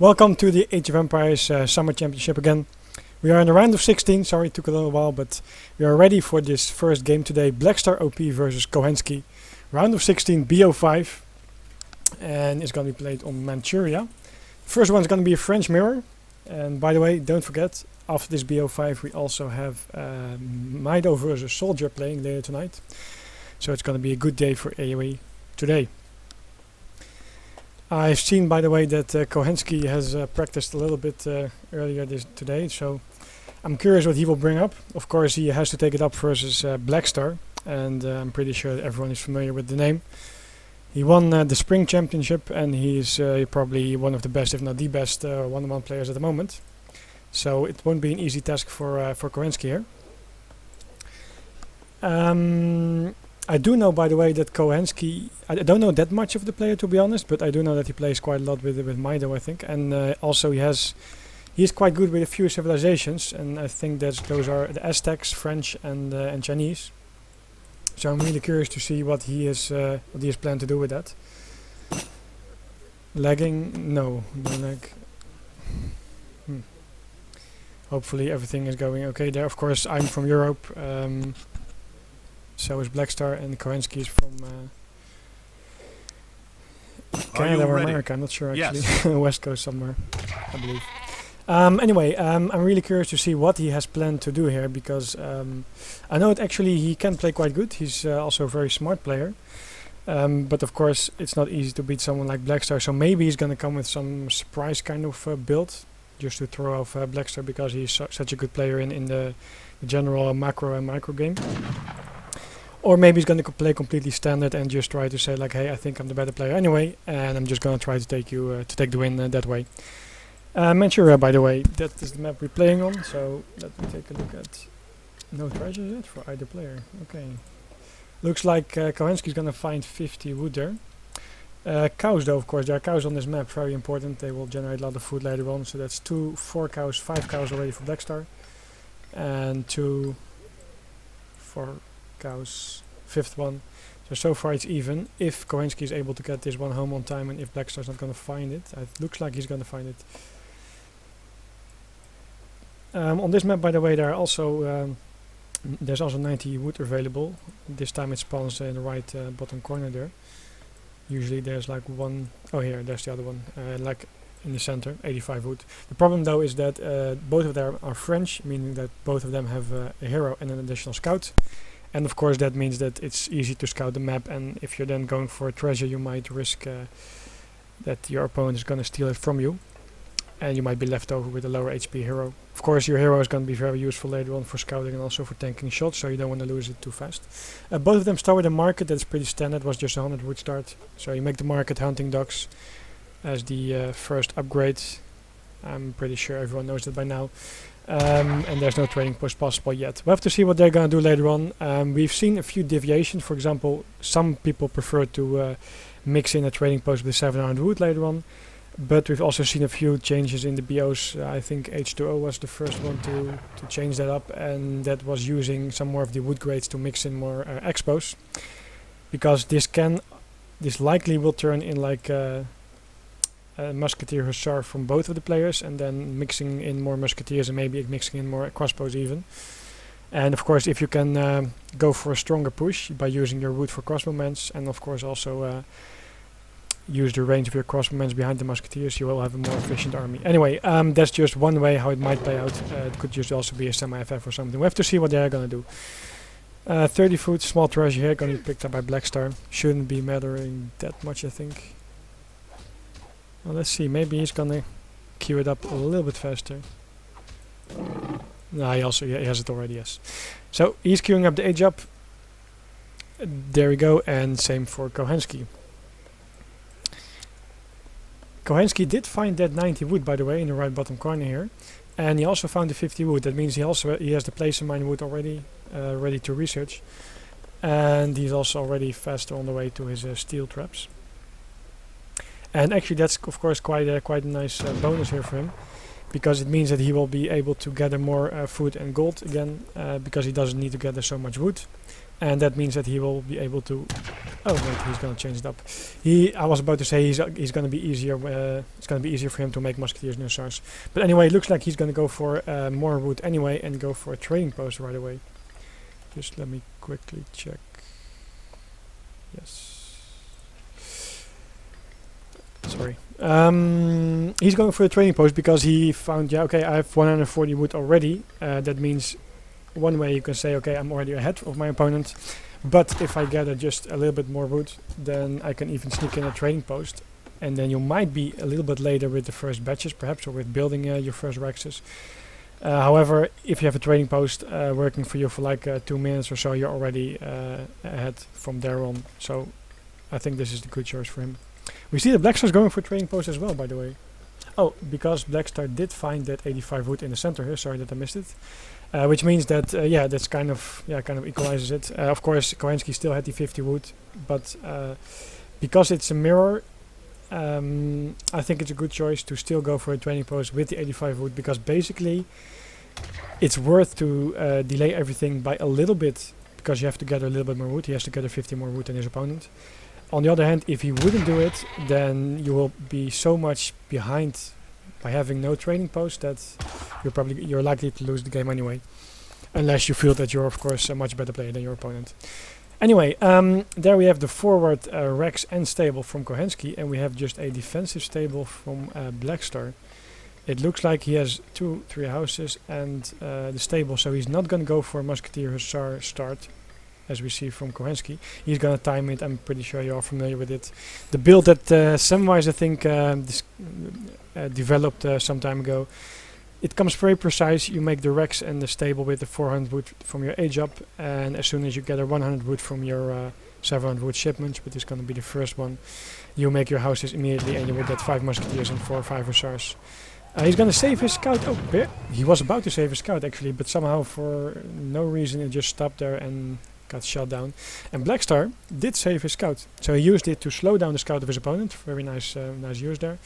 Welcome to the Age of Empires Summer Championship again. We are in the round of 16, sorry it took a little while, but we are ready for this first game today. Blackstar OP versus Cohenski. Round of 16 BO5, and it's going to be played on Manchuria. First one is going to be a French mirror, and by the way, don't forget, after this BO5 we also have Mido versus Soldier playing later tonight. So it's going to be a good day for AoE today. I've seen, by the way, that Cohenski has practiced a little bit earlier today, so I'm curious what he will bring up. Of course, he has to take it up versus Blackstar, and I'm pretty sure that everyone is familiar with the name. He won the Spring Championship, and he's probably one of the best, if not the best, one-on-one players at the moment. So it won't be an easy task for Cohenski here. I do know, by the way, that Cohenski, I don't know that much of the player, to be honest, but I do know that he plays quite a lot with Mido, I think, and also he's quite good with a few civilizations, and I think those are the Aztecs, French, and Chinese. So I'm really curious to see what he has planned to do with that. Lagging? No lag. Hopefully everything is going okay there. Of course, I'm from Europe. So is Blackstar, and Cohenski is from Canada or America, I'm not sure actually. Yes. West Coast somewhere, I believe. Anyway, I'm really curious to see what he has planned to do here, because I know that actually he can play quite good. He's also a very smart player. But of course it's not easy to beat someone like Blackstar, so maybe he's going to come with some surprise kind of build, just to throw off Blackstar, because he's such a good player in the general macro and micro game. Or maybe he's going to play completely standard and just try to say like, hey, I think I'm the better player anyway, and I'm just going to try to take the win that way. Manchuria, by the way, that is the map we're playing on, so let me take a look at... No treasures yet for either player. Okay. Looks like Cohenski's going to find 50 wood there. Cows though, of course, there are cows on this map, very important. They will generate a lot of food later on, so that's 4 cows, 5 cows already for Blackstar. And 2, 4 cows, 5th one. So far it's even. If Cohenski is able to get this one home on time, and if Blackstar's not going to find it, it looks like he's going to find it. On this map, by the way, there's also 90 wood available. This time it spawns in the right bottom corner there. Usually there's like one, oh here, there's the other one, like in the center, 85 wood. The problem though is that both of them are French, meaning that both of them have a hero and an additional scout. And of course that means that it's easy to scout the map, and if you're then going for a treasure, you might risk that your opponent is going to steal it from you, and you might be left over with a lower HP hero. Of course your hero is going to be very useful later on for scouting and also for tanking shots, so you don't want to lose it too fast. Both of them start with a market. That's pretty standard, was just 100 wood start. So you make the market hunting dogs as the first upgrade. I'm pretty sure everyone knows that by now. And there's no trading post possible yet. We'll have to see what they're going to do later on. We've seen a few deviations. For example, some people prefer to mix in a trading post with 700 wood later on. But we've also seen a few changes in the BOs. I think H2O was the first one to change that up, and that was using some more of the wood grades to mix in more expos. Because this likely will turn in like a musketeer hussar from both of the players, and then mixing in more musketeers and maybe mixing in more crossbows even. And of course if you can go for a stronger push by using your wood for crossbowmen, and of course also use the range of your crossbowmen behind the musketeers, you will have a more efficient army. Anyway, that's just one way how it might play out. It could just also be a semi-FF or something. We have to see what they're going to do. 30 foot, small treasure here, going to be picked up by Blackstar. Shouldn't be mattering that much, I think. Well, let's see, maybe he's gonna queue it up a little bit faster. No, he has it already, yes. So he's queuing up the age up. There we go, and same for Cohenski. Cohenski did find that 90 wood, by the way, in the right bottom corner here. And he also found the 50 wood. That means he has the place in mine wood already ready to research. And he's also already faster on the way to his steel traps. And actually that's of course quite a nice bonus here for him, because it means that he will be able to gather more food and gold again, because he doesn't need to gather so much wood. And that means that he will be able to Oh wait, he's gonna change it up. I was about to say he's gonna be easier. It's gonna be easier for him to make musketeers and hussars. But anyway, it looks like he's gonna go for more wood anyway and go for a trading post right away. Just let me quickly check. Yes. Sorry. He's going for a trading post because he found, yeah, okay, I have 140 wood already. That means one way you can say, okay, I'm already ahead of my opponent. But if I gather just a little bit more wood, then I can even sneak in a trading post. And then you might be a little bit later with the first batches, perhaps, or with building your first Rexes. However, if you have a trading post working for you for like 2 minutes or so, you're already ahead from there on. So I think this is the good choice for him. We see that Blackstar is going for trading post as well, by the way. Oh, because Blackstar did find that 85 wood in the center here. Sorry that I missed it. Which means that yeah, that's kind of equalizes it. Of course, Cohenski still had the 50 wood, but because it's a mirror, I think it's a good choice to still go for a trading post with the 85 wood, because basically it's worth to delay everything by a little bit, because you have to gather a little bit more wood. He has to gather 50 more wood than his opponent. On the other hand, if he wouldn't do it, then you will be so much behind by having no trading post that you're likely to lose the game anyway, unless you feel that you're of course a much better player than your opponent. Anyway, there we have the forward Rex and stable from Cohenski, and we have just a defensive stable from Blackstar. It looks like he has 2-3 houses and the stable, so he's not going to go for Musketeer Hussar start, as we see from Cohenski. He's going to time it. I'm pretty sure you're familiar with it. The build that Samwise, I think, developed some time ago. It comes very precise. You make the Rex and the stable with the 400 wood from your age up, and as soon as you gather 100 wood from your 700 wood shipments, which is going to be the first one, you make your houses immediately, and you will get 5 musketeers and 4 or 5 hussars. He's going to save his scout. Oh, he was about to save his scout actually, but somehow for no reason it just stopped there and got shot down. And Blackstar did save his scout, so he used it to slow down the scout of his opponent. Very nice, nice use there.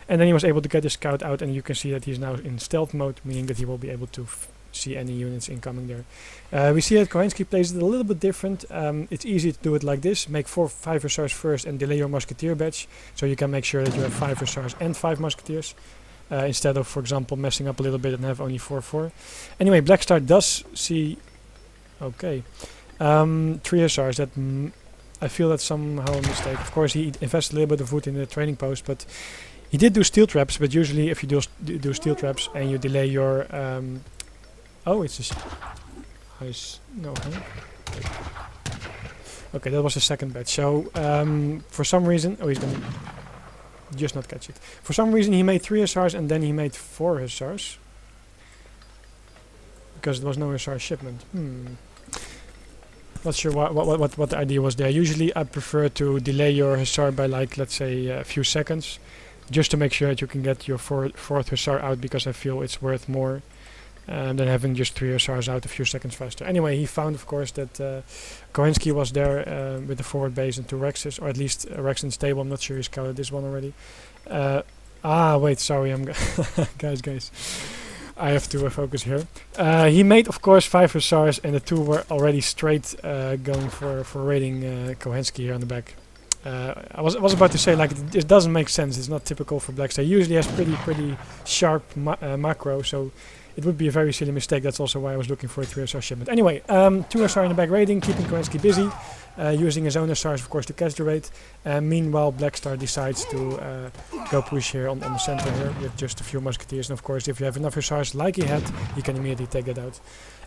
And then he was able to get his scout out, and you can see that he's now in stealth mode, meaning that he will be able to see any units incoming there. We see that Cohenski plays it a little bit different. It's easy to do it like this: make 4 5 hussars first and delay your musketeer batch, so you can make sure that you have 5 hussars and 5 musketeers. Instead of, for example, messing up a little bit and have only 4-4. Anyway, Blackstar does see, okay, 3 hussars. That I feel that's somehow a mistake. Of course, he invested a little bit of wood in the training post, but he did do steel traps. But usually, if you do steel traps and you delay your, oh, it's just no. Huh? Okay, that was the second batch. So for some reason, oh, he's gonna just not catch it. For some reason he made 3 hussars and then he made 4 hussars, because there was no hussar shipment. Not sure what the idea was there. Usually I prefer to delay your hussar by, like, let's say a few seconds, just to make sure that you can get your 4th hussar out, because I feel it's worth more than having just 3 hussars out a few seconds faster. Anyway, he found, of course, that Cohenski was there with the forward base and 2 Rexes, or at least a Rex and stable. I'm not sure he scouted this one already. Wait, sorry, I'm guys. I have to focus here. He made, of course, 5 hussars, and the 2 were already straight going for raiding Cohenski here on the back. I was about to say, like, it doesn't make sense. It's not typical for Blackstar. He usually has pretty sharp macro, so it would be a very silly mistake. That's also why I was looking for a 3 hussar shipment. Anyway, 2 hussar in the back raiding, keeping Cohenski busy, using his own hussars, of course, to catch the raid. Meanwhile, Blackstar decides to go push here on the center here with just a few musketeers. And of course, if you have enough hussars like he had, he can immediately take that out.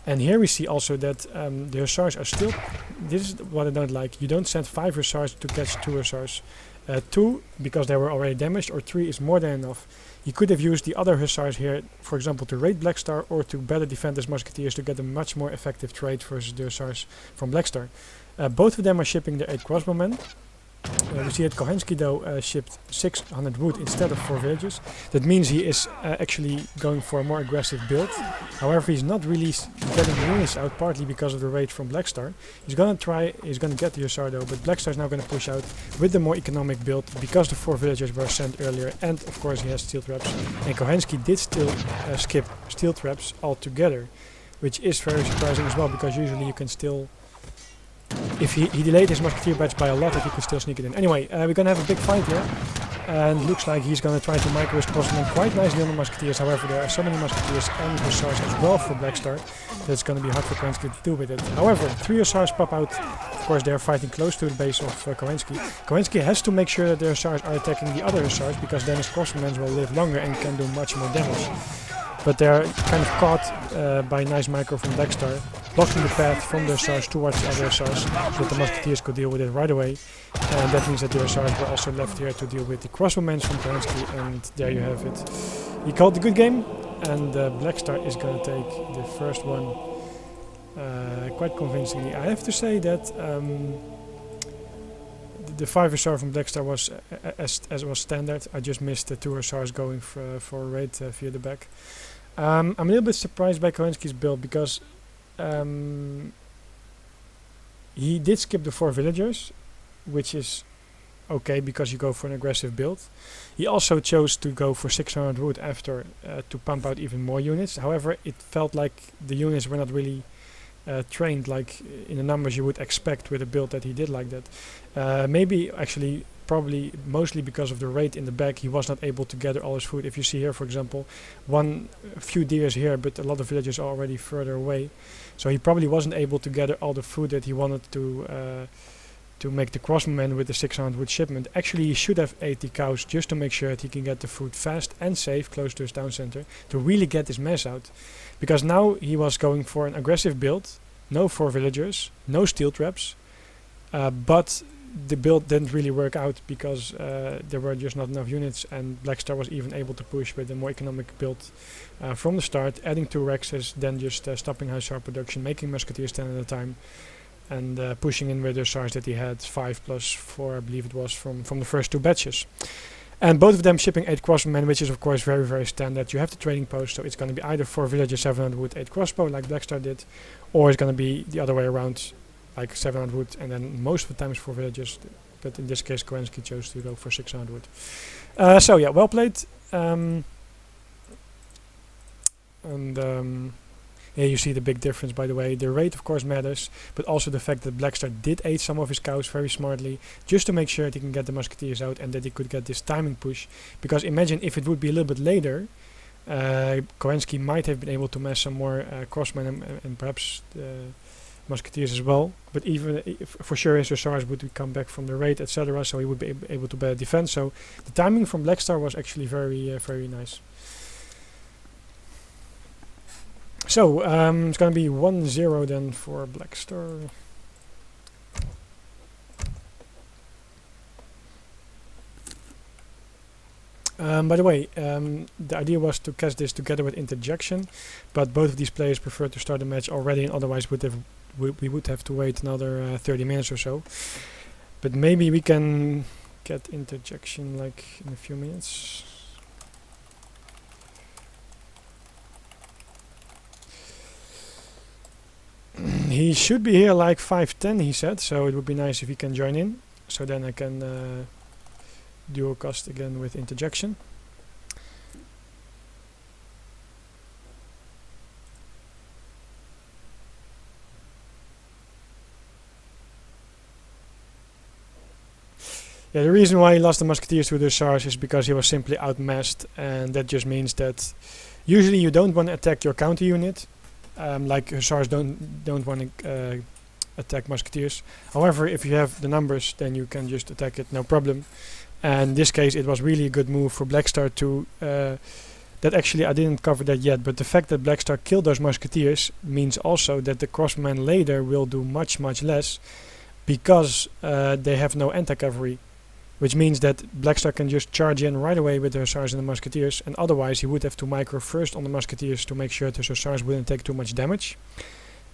And here we see also that the hussars are still, this is what I don't like, you don't send 5 hussars to catch 2 hussars. 2 because they were already damaged, or 3 is more than enough. He could have used the other hussars here, for example, to raid Blackstar, or to better defend his musketeers to get a much more effective trade versus the hussars from Blackstar. Both of them are shipping their 8 crossbowmen. We see that Cohenski though shipped 600 wood instead of 4 villages. That means he is actually going for a more aggressive build. However, he's not really getting units out, partly because of the raid from Blackstar. He's gonna get the hussar though, but Blackstar is now gonna push out with the more economic build, because the 4 villagers were sent earlier, and of course he has steel traps. And Cohenski did still skip steel traps altogether, which is very surprising as well, because usually you can still if he delayed his musketeer batch by a lot, that he could still sneak it in. Anyway, we're gonna have a big fight here. And looks like he's going to try to micro his crossman quite nicely on the musketeers. However, there are so many musketeers and hussars as well for Blackstar that it's going to be hard for Cohenski to deal with it. However, 3 hussars pop out. Of course, they're fighting close to the base of Cohenski. Cohenski has to make sure that the hussars are attacking the other hussars, because then his crossmen will live longer and can do much more damage. But they're kind of caught by a nice micro from Blackstar, blocking the path from the hussars towards the other hussars, so that the musketeers could deal with it right away. And that means that the hussars were also left here to deal with the crossbowmen from Cohenski, and there you have it. He called the good game, and Blackstar is going to take the first one quite convincingly. I have to say that the 5 hussar from Blackstar was as was standard. I just missed the 2 hussars going for a raid via the back. I'm a little bit surprised by Cohenski's build, because he did skip the 4 villagers, which is okay because you go for an aggressive build. He also chose to go for 600 wood after to pump out even more units. However, it felt like the units were not really trained like in the numbers you would expect with a build that he did like that. Maybe actually probably mostly because of the raid in the back, he was not able to gather all his food. If you see here, for example, a few deers here, but a lot of villages are already further away, so he probably wasn't able to gather all the food that he wanted to make the crossman with the 600 wood shipment. Actually, he should have 80 cows just to make sure that he can get the food fast and safe close to his town center to really get this mess out. Because now he was going for an aggressive build, no 4 villagers, no steel traps, but the build didn't really work out because there were just not enough units, and Blackstar was even able to push with a more economic build from the start, adding 2 Rexes, then just stopping hussar production, making musketeers 10 at a time, and pushing in with the hussars that he had, 5 plus 4 I believe it was from the first 2 batches. And both of them shipping 8 crossbowmen, which is of course very, very standard. You have the trading post, so it's going to be either 4 villagers, 700 wood, 8 crossbow like Blackstar did, or it's going to be the other way around, like 700 wood and then most of the times 4 villagers. But in this case, Cohenski chose to go for 600 wood. So yeah, well played. Here you see the big difference, by the way. The rate of course matters, but also the fact that Blackstar did aid some of his cows very smartly, just to make sure that he can get the musketeers out and that he could get this timing push. Because imagine if it would be a little bit later, Cohenski might have been able to mass some more crossmen and perhaps musketeers as well. But even for sure his hussars would come back from the raid, etc., so he would be able to better defend. So the timing from Blackstar was actually very, very nice. So, it's going to be 1-0 then for Blackstar. By the way, the idea was to catch this together with Interjection, but both of these players preferred to start the match already, and otherwise we would have to wait another 30 minutes or so. But maybe we can get Interjection like in a few minutes. He should be here like 5:10, he said, so it would be nice if he can join in. So then I can dual cast again with Interjection. Yeah, the reason why he lost the musketeers to the hussars is because he was simply outmassed, and that just means that usually you don't want to attack your counter unit. Like hussars don't want to attack musketeers. However, if you have the numbers, then you can just attack it, no problem. And in this case, it was really a good move for Blackstar to... that actually, I didn't cover that yet, but the fact that Blackstar killed those musketeers means also that the crossmen later will do much, much less, because they have no anti-cavalry. Which means that Blackstar can just charge in right away with the hussars and the musketeers, and otherwise he would have to micro first on the musketeers to make sure that the hussars wouldn't take too much damage,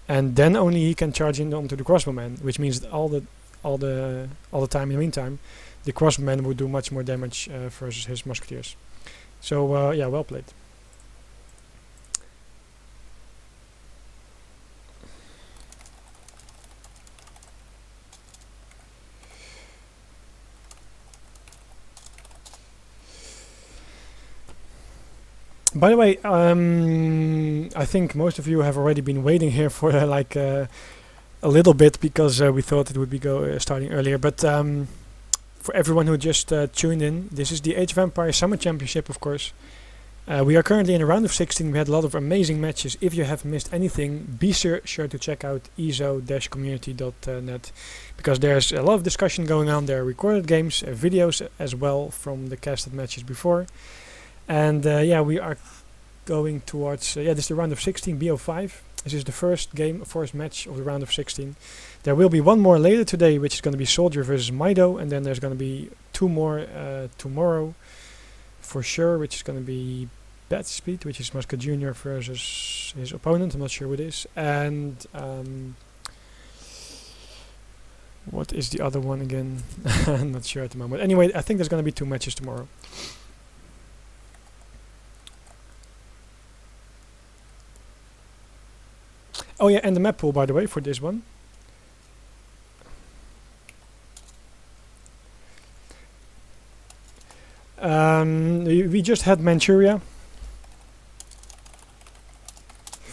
and then only he can charge in onto the crossbowmen, which means that all the time in the meantime the crossbowmen would do much more damage versus his musketeers. So yeah, well played. By the way, I think most of you have already been waiting here for like a little bit because we thought it would be starting earlier. But for everyone who just tuned in, this is the Age of Empires Summer Championship, of course. We are currently in a round of 16. We had a lot of amazing matches. If you have missed anything, be sure to check out ezo-community.net because there's a lot of discussion going on. There are recorded games, videos as well from the casted matches before. And yeah, we are going towards, this is the round of 16, BO5. This is the first match of the round of 16. There will be one more later today, which is going to be Soldier versus Mido, and then there's going to be two more tomorrow for sure, which is going to be Bad Speed, which is Muscat Jr. versus his opponent. I'm not sure what it is. And what is the other one again? I'm not sure at the moment. Anyway, I think there's going to be two matches tomorrow. Oh yeah, and the map pool, by the way, for this one. We just had Manchuria.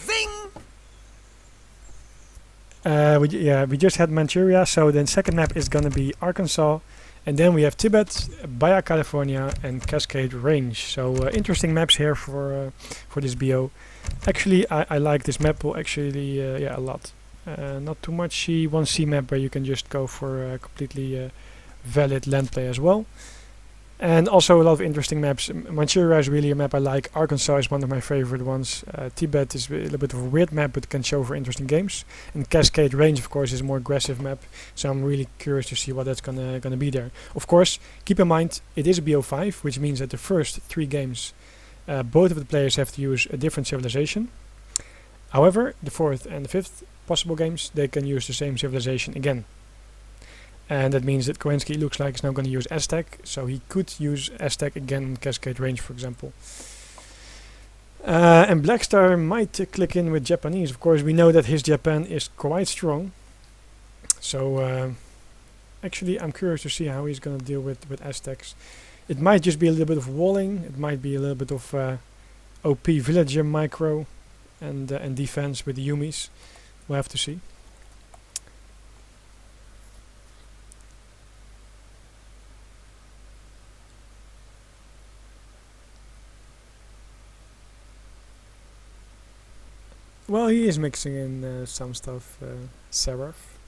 Zing! We just had Manchuria, so the second map is gonna be Arkansas, and then we have Tibet, Baja California, and Cascade Range. So interesting maps here for this BO. Actually, I like this map pool actually a lot. Not too much. 1C map where you can just go for completely valid land play as well. And also a lot of interesting maps. Manchuria is really a map I like. Arkansas is one of my favorite ones. Tibet is a little bit of a weird map, but can show for interesting games. And Cascade Range, of course, is a more aggressive map. So I'm really curious to see what that's gonna be there. Of course, keep in mind it is a BO5, which means that the first 3 games, both of the players have to use a different civilization. However, the 4th and the 5th possible games, they can use the same civilization again. And that means that Cohenski looks like is now going to use Aztec, so he could use Aztec again in Cascade Range, for example. And Blackstar might click in with Japanese. Of course, we know that his Japan is quite strong. So actually, I'm curious to see how he's going to deal with Aztecs. It might just be a little bit of walling. It might be a little bit of OP villager micro and defense with the Yumis. We'll have to see. Well, he is mixing in some stuff, Seraph.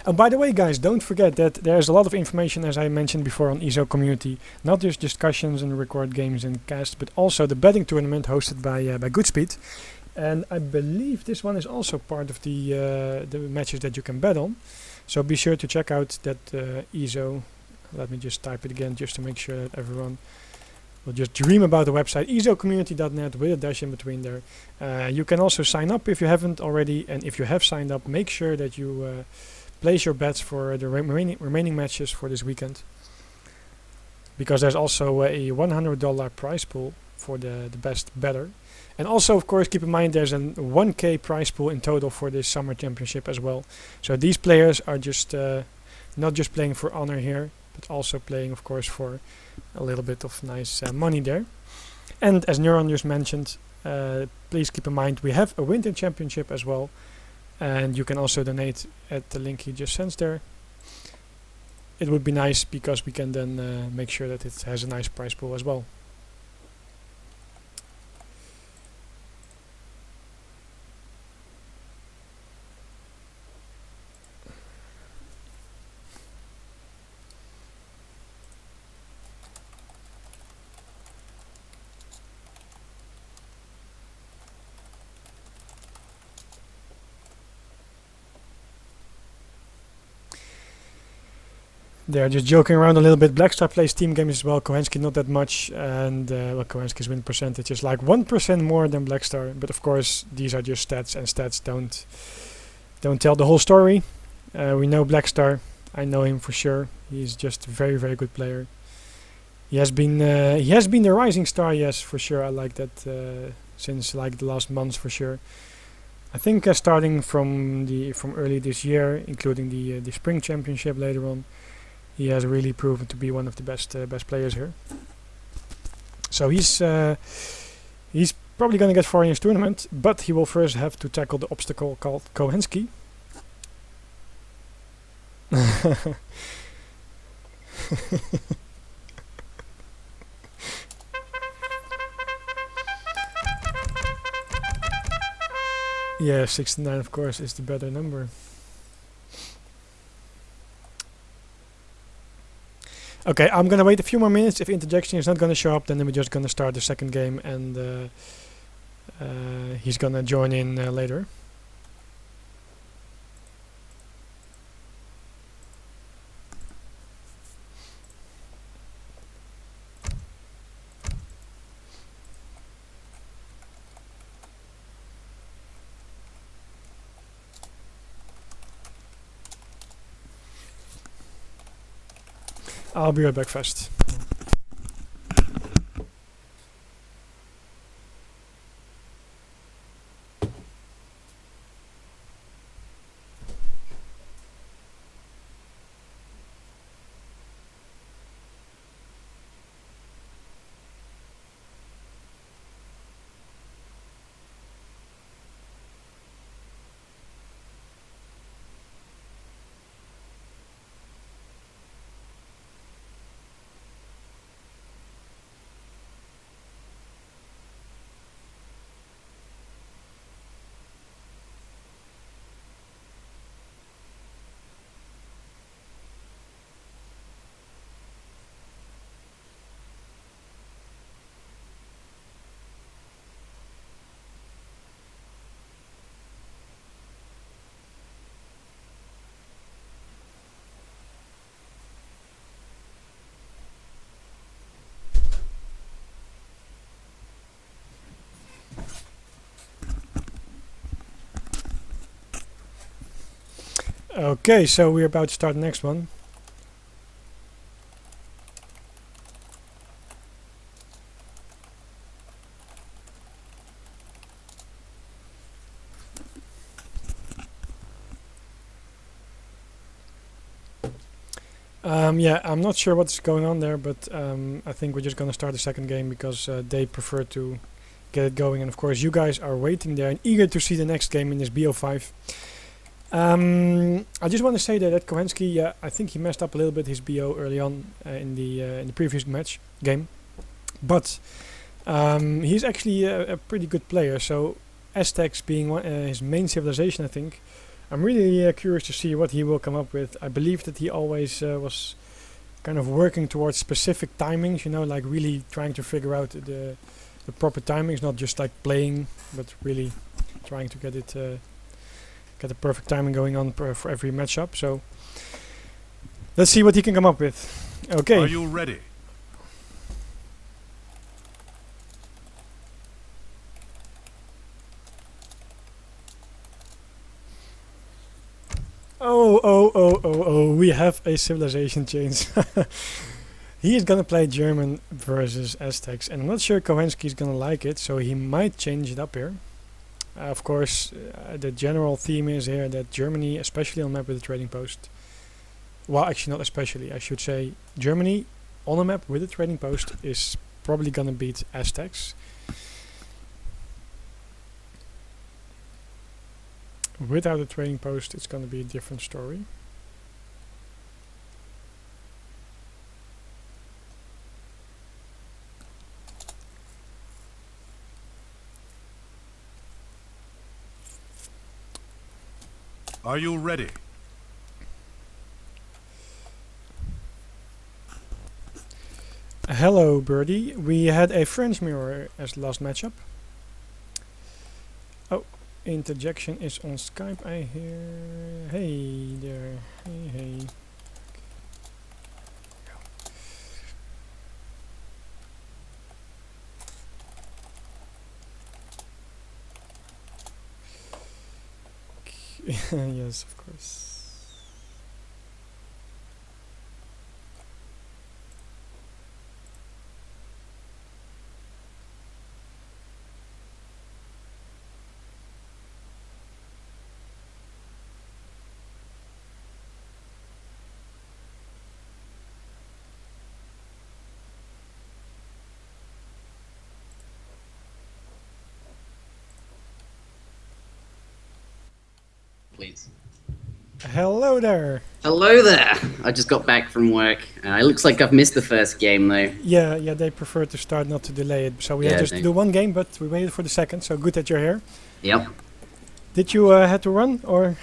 And by the way, guys, don't forget that there's a lot of information, as I mentioned before, on EZO community. Not just discussions and record games and cast, but also the betting tournament hosted by Goodspeed. And I believe this one is also part of the matches that you can bet on. So be sure to check out that EZO. Let me just type it again just to make sure that everyone will just dream about the website, ezocommunity.net with a dash in between there. You can also sign up if you haven't already, and if you have signed up, make sure that you place your bets for the remaining matches for this weekend, because there's also a $100 prize pool for the best bettor. And also, of course, keep in mind there's a 1K prize pool in total for this summer championship as well. So these players are just not just playing for honor here, but also playing, of course, for a little bit of nice money there. And as Neuron just mentioned, please keep in mind we have a winter championship as well, and you can also donate at the link he just sends there. It would be nice because we can then make sure that it has a nice prize pool as well. They're just joking around a little bit. Blackstar plays team games as well. Cohenski not that much, and Cohenski's win percentage is like 1% more than Blackstar. But of course, these are just stats, and stats don't tell the whole story. We know Blackstar. I know him for sure. He's just a very, very good player. He has been the rising star, yes, for sure. I like that since like the last months for sure. I think starting from early this year, including the spring championship later on. He has really proven to be one of the best players here. So he's probably going to get far in his tournament, but he will first have to tackle the obstacle called Cohenski. Yeah, 69 of course is the better number. Okay, I'm gonna wait a few more minutes. If Interjection is not gonna show up, then we're just gonna start the second game, and he's gonna join in later. I'll be right back fast. Okay, so we're about to start the next one. Yeah, I'm not sure what's going on there, but I think we're just gonna start the second game because they prefer to get it going, and of course you guys are waiting there and eager to see the next game in this BO5. I just want to say that Cohenski, I think he messed up a little bit his BO early on in the previous game, but he's actually a pretty good player. So Aztecs being his main civilization, I think. I'm really curious to see what he will come up with. I believe that he always was kind of working towards specific timings, you know, like really trying to figure out the proper timings, not just like playing, but really trying to get it get the perfect timing going on for every matchup. So let's see what he can come up with. Okay. Are you ready? Oh, we have a civilization change. He is gonna play German versus Aztecs, and I'm not sure Cohenski is gonna like it, so he might change it up here. Of course, the general theme is here that Germany, especially on a map with a trading post, well, actually not especially, I should say Germany on a map with a trading post is probably gonna beat Aztecs. Without a trading post, it's gonna be a different story. Are you ready? Hello, Birdie. We had a French mirror as the last matchup. Oh, Interjection is on Skype, I hear. Hey there. Hey. Yes, of course. please. Hello there. Hello there. I just got back from work. It looks like I've missed the first game, though. Yeah, they prefer to start, not to delay it. So we had just to do one game, but we waited for the second. So good that you're here. Yep. Did you had to run or?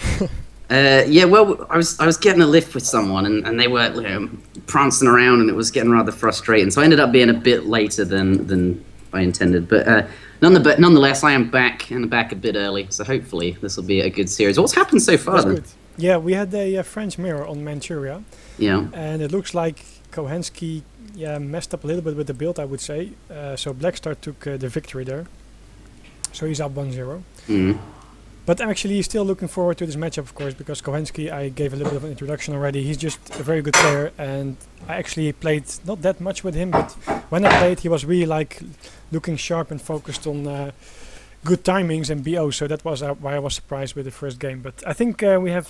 Yeah. Well, I was getting a lift with someone, and they were prancing around, and it was getting rather frustrating. So I ended up being a bit later than I intended. But nonetheless, I am back a bit early. So hopefully this will be a good series. What's happened so far? That's good. Yeah, we had a French mirror on Manchuria. Yeah. And it looks like Cohenski messed up a little bit with the build, I would say. So Blackstar took the victory there. So he's up 1-0. Mm. But actually, he's still looking forward to this matchup, of course, because Cohenski, I gave a little bit of an introduction already. He's just a very good player, and I actually played not that much with him, but when I played, he was really like looking sharp and focused on good timings and BO, so that was why I was surprised with the first game. But I think we have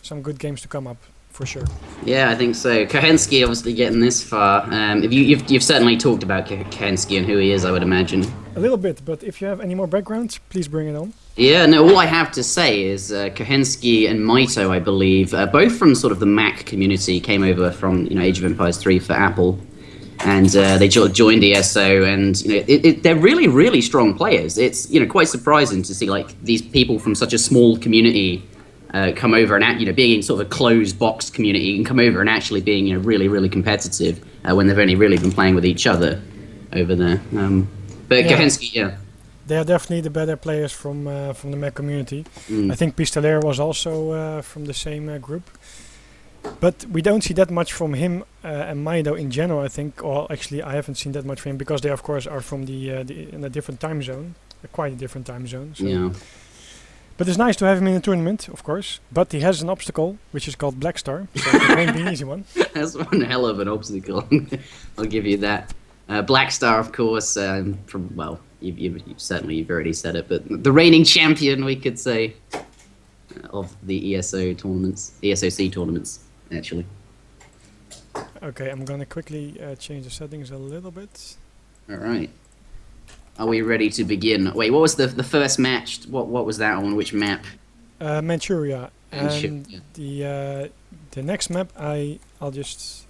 some good games to come up, for sure. Yeah, I think so. Cohenski obviously getting this far. You've certainly talked about Kensy and who he is, I would imagine. A little bit, but if you have any more background, please bring it on. Yeah, no, all I have to say is Cohenski and Maito, I believe, both from sort of the Mac community, came over from Age of Empires 3 for Apple. And they joined ESO, and they're really, really strong players. It's quite surprising to see like these people from such a small community come over and being sort of a closed box community and come over and actually being really, really competitive when they've only really been playing with each other over there. But yeah. Cohenski, yeah, they are definitely the better players from the Mac community. Mm. I think Pistoler was also from the same group. But we don't see that much from him and Maido in general, I think. Or actually, I haven't seen that much from him because they, of course, are from in a different time zone, quite a different time zone. So. Yeah. But it's nice to have him in the tournament, of course. But he has an obstacle, which is called Blackstar, so it won't be an easy one. That's one hell of an obstacle. I'll give you that. Blackstar, of course, you've already said it, but the reigning champion, we could say, of the ESOC tournaments. Actually. Okay, I'm gonna quickly change the settings a little bit. All right. Are we ready to begin? Wait, what was the first match? What was that on? Which map? Manchuria. And yeah. the next map, I'll just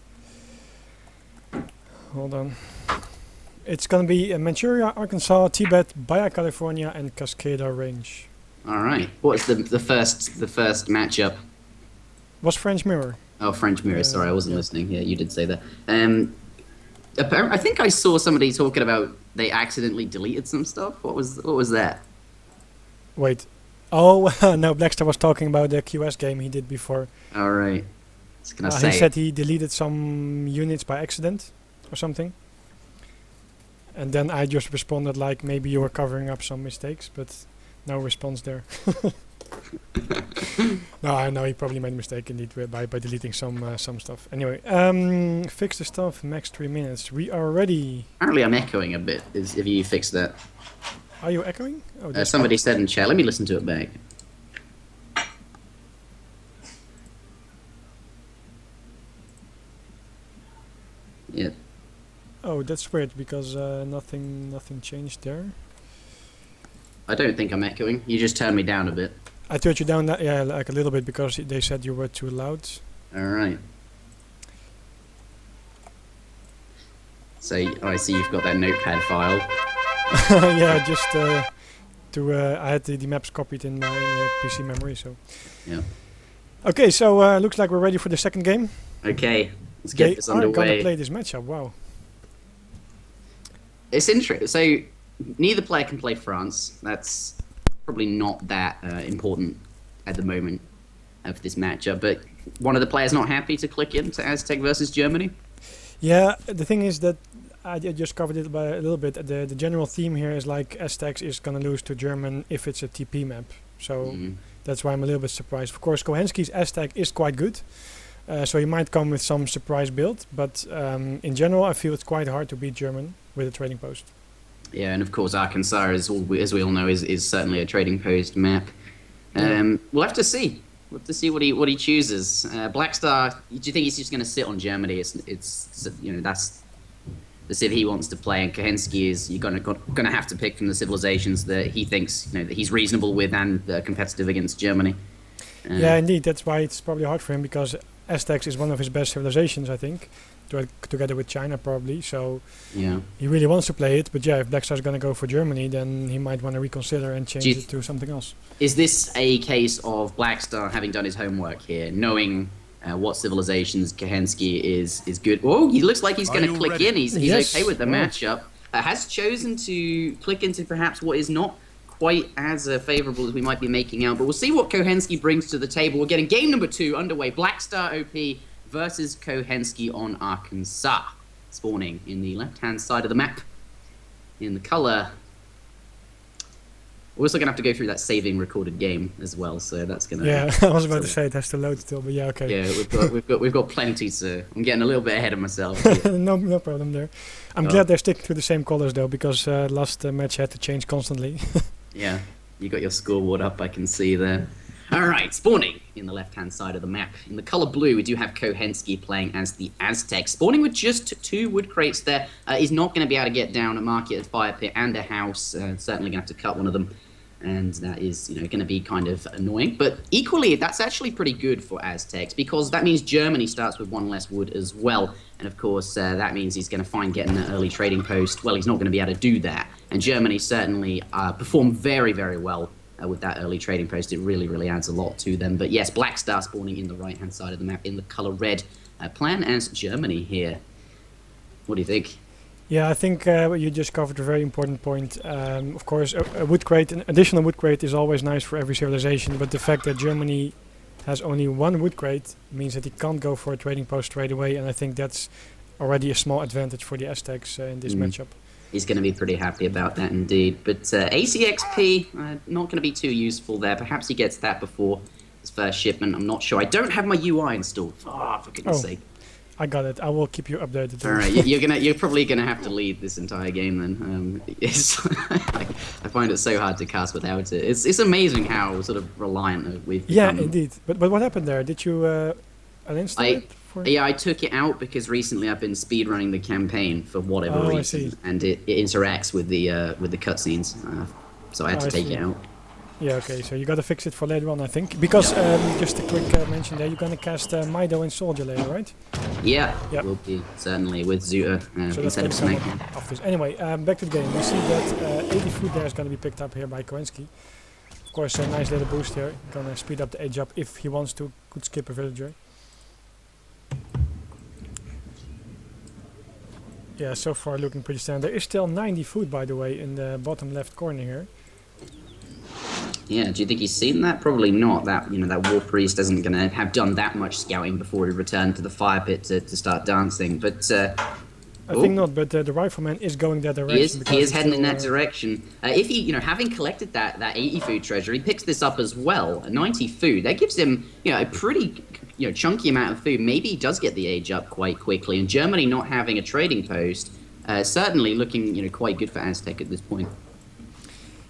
hold on. It's gonna be Manchuria, Arkansas, Tibet, Baja California, and Cascada Range. All right. What's the first matchup? Was French Mirror. Oh, French Mirror. Sorry, I wasn't listening. Yeah, you did say that. I think I saw somebody talking about they accidentally deleted some stuff. What was that? Wait. Oh, no, Blackstar was talking about the QS game he did before. All right. He said he deleted some units by accident or something. And then I just responded like maybe you were covering up some mistakes, but no response there. No, I know he probably made a mistake indeed by deleting some stuff. Anyway, fix the stuff, max 3 minutes. We are ready. Apparently I'm echoing a bit. If you fix that. Are you echoing? Oh, somebody said in chat. Let me listen to it back. Yeah. Oh, that's weird because nothing changed there. I don't think I'm echoing. You just turned me down a bit. I turned you down, yeah, like a little bit because they said you were too loud. All right. So I see you've got that notepad file. Yeah, just I had the maps copied in my PC memory, so. Yeah. Okay, so looks like we're ready for the second game. Okay, let's get this underway. They are gonna play this matchup. Wow. It's interesting. So neither player can play France. That's probably not that important at the moment of this matchup, but one of the players not happy to click into Aztec versus Germany. Yeah, the thing is that I just covered it by a little bit. The general theme here is like Aztecs is gonna lose to German if it's a TP map, so that's why I'm a little bit surprised. Of course, Cohenski's Aztec is quite good, so he might come with some surprise build, but in general I feel it's quite hard to beat German with a trading post. Yeah, and of course Arkansas, as we all know, is certainly a trading post map. We'll have to see. We'll have to see what he chooses. Blackstar, do you think he's just going to sit on Germany? It's that's the civ he wants to play, and Cohenski is you're going to have to pick from the civilizations that he thinks that he's reasonable with and competitive against Germany. Yeah, indeed. That's why it's probably hard for him, because Aztecs is one of his best civilizations, I think, together with China probably. So Yeah. he really wants to play it. But yeah, if Blackstar's going to go for Germany, then he might want to reconsider and change it to something else. Is this a case of Blackstar having done his homework here, knowing what civilizations Cohenski is good? Oh, he looks like he's going to you click ready? in. He's Yes. okay with the Oh. matchup. Has chosen to click into perhaps what is not quite as favorable as we might be making out. But we'll see what Cohenski brings to the table. We're getting game number 2 underway. Blackstar OP versus Cohenski on Arkansas. Spawning in the left-hand side of the map. In the color... We're also going to have to go through that saving recorded game as well, so that's going to... Yeah, I was about to say it has to load still, but yeah, okay. Yeah, we've got plenty to... I'm getting a little bit ahead of myself. No problem there. I'm Oh. glad they're sticking to the same colors though, because last match had to change constantly. Yeah, you got your scoreboard up, I can see there. Alright, spawning in the left-hand side of the map. In the color blue, we do have Cohenski playing as the Aztec. Spawning with just 2 wood crates there. He's not going to be able to get down a market, a fire pit, and a house. Certainly going to have to cut one of them. And that is, going to be kind of annoying. But equally, that's actually pretty good for Aztecs, because that means Germany starts with 1 less wood as well. And of course, that means he's going to find getting that early trading post. Well, he's not going to be able to do that. And Germany certainly performed very, very well with that early trading post. It really, really adds a lot to them. But yes, Blackstar spawning in the right-hand side of the map in the color red. Plan as Germany here. What do you think? Yeah, I think you just covered a very important point. Of course, a wood crate, an additional wood crate is always nice for every civilization, but the fact that Germany has only 1 wood crate means that he can't go for a trading post straight away, and I think that's already a small advantage for the Aztecs in this matchup. He's going to be pretty happy about that indeed. But ACXP, not going to be too useful there. Perhaps he gets that before his first shipment. I'm not sure. I don't have my UI installed. Oh, for goodness sake. I got it. I will keep you updated. All right, you're probably gonna have to lead this entire game then. I find it so hard to cast without it. It's amazing how sort of reliant we've become. Yeah, indeed. But what happened there? Did you uninstall it? Yeah, I took it out because recently I've been speedrunning the campaign for whatever I reason, see. and it interacts with the cutscenes, so I had to take it out. Yeah, okay. So you got to fix it for later on, I think. Because just a quick mention there, you're gonna cast Mido and Soldier later, right? Yeah, Yep. will be certainly with Zuta So that's instead of gonna Snake. come after this. Anyway, back to the game. We see that 80 food there is going to be picked up here by Cohenski. Of course, a nice little boost here. Gonna speed up the age up if he wants to. Could skip a villager. Yeah, so far looking pretty standard. There is still 90 food, by the way, in the bottom left corner here. Yeah, do you think he's seen that? Probably not. That that war priest isn't going to have done that much scouting before he returned to the fire pit to start dancing. But I think not, but the rifleman is going that direction. he is heading in that direction. If he, having collected that 80 food treasure, he picks this up as well. 90 food. That gives him, a pretty, chunky amount of food. Maybe he does get the age up quite quickly. And Germany not having a trading post, certainly looking, quite good for Aztec at this point.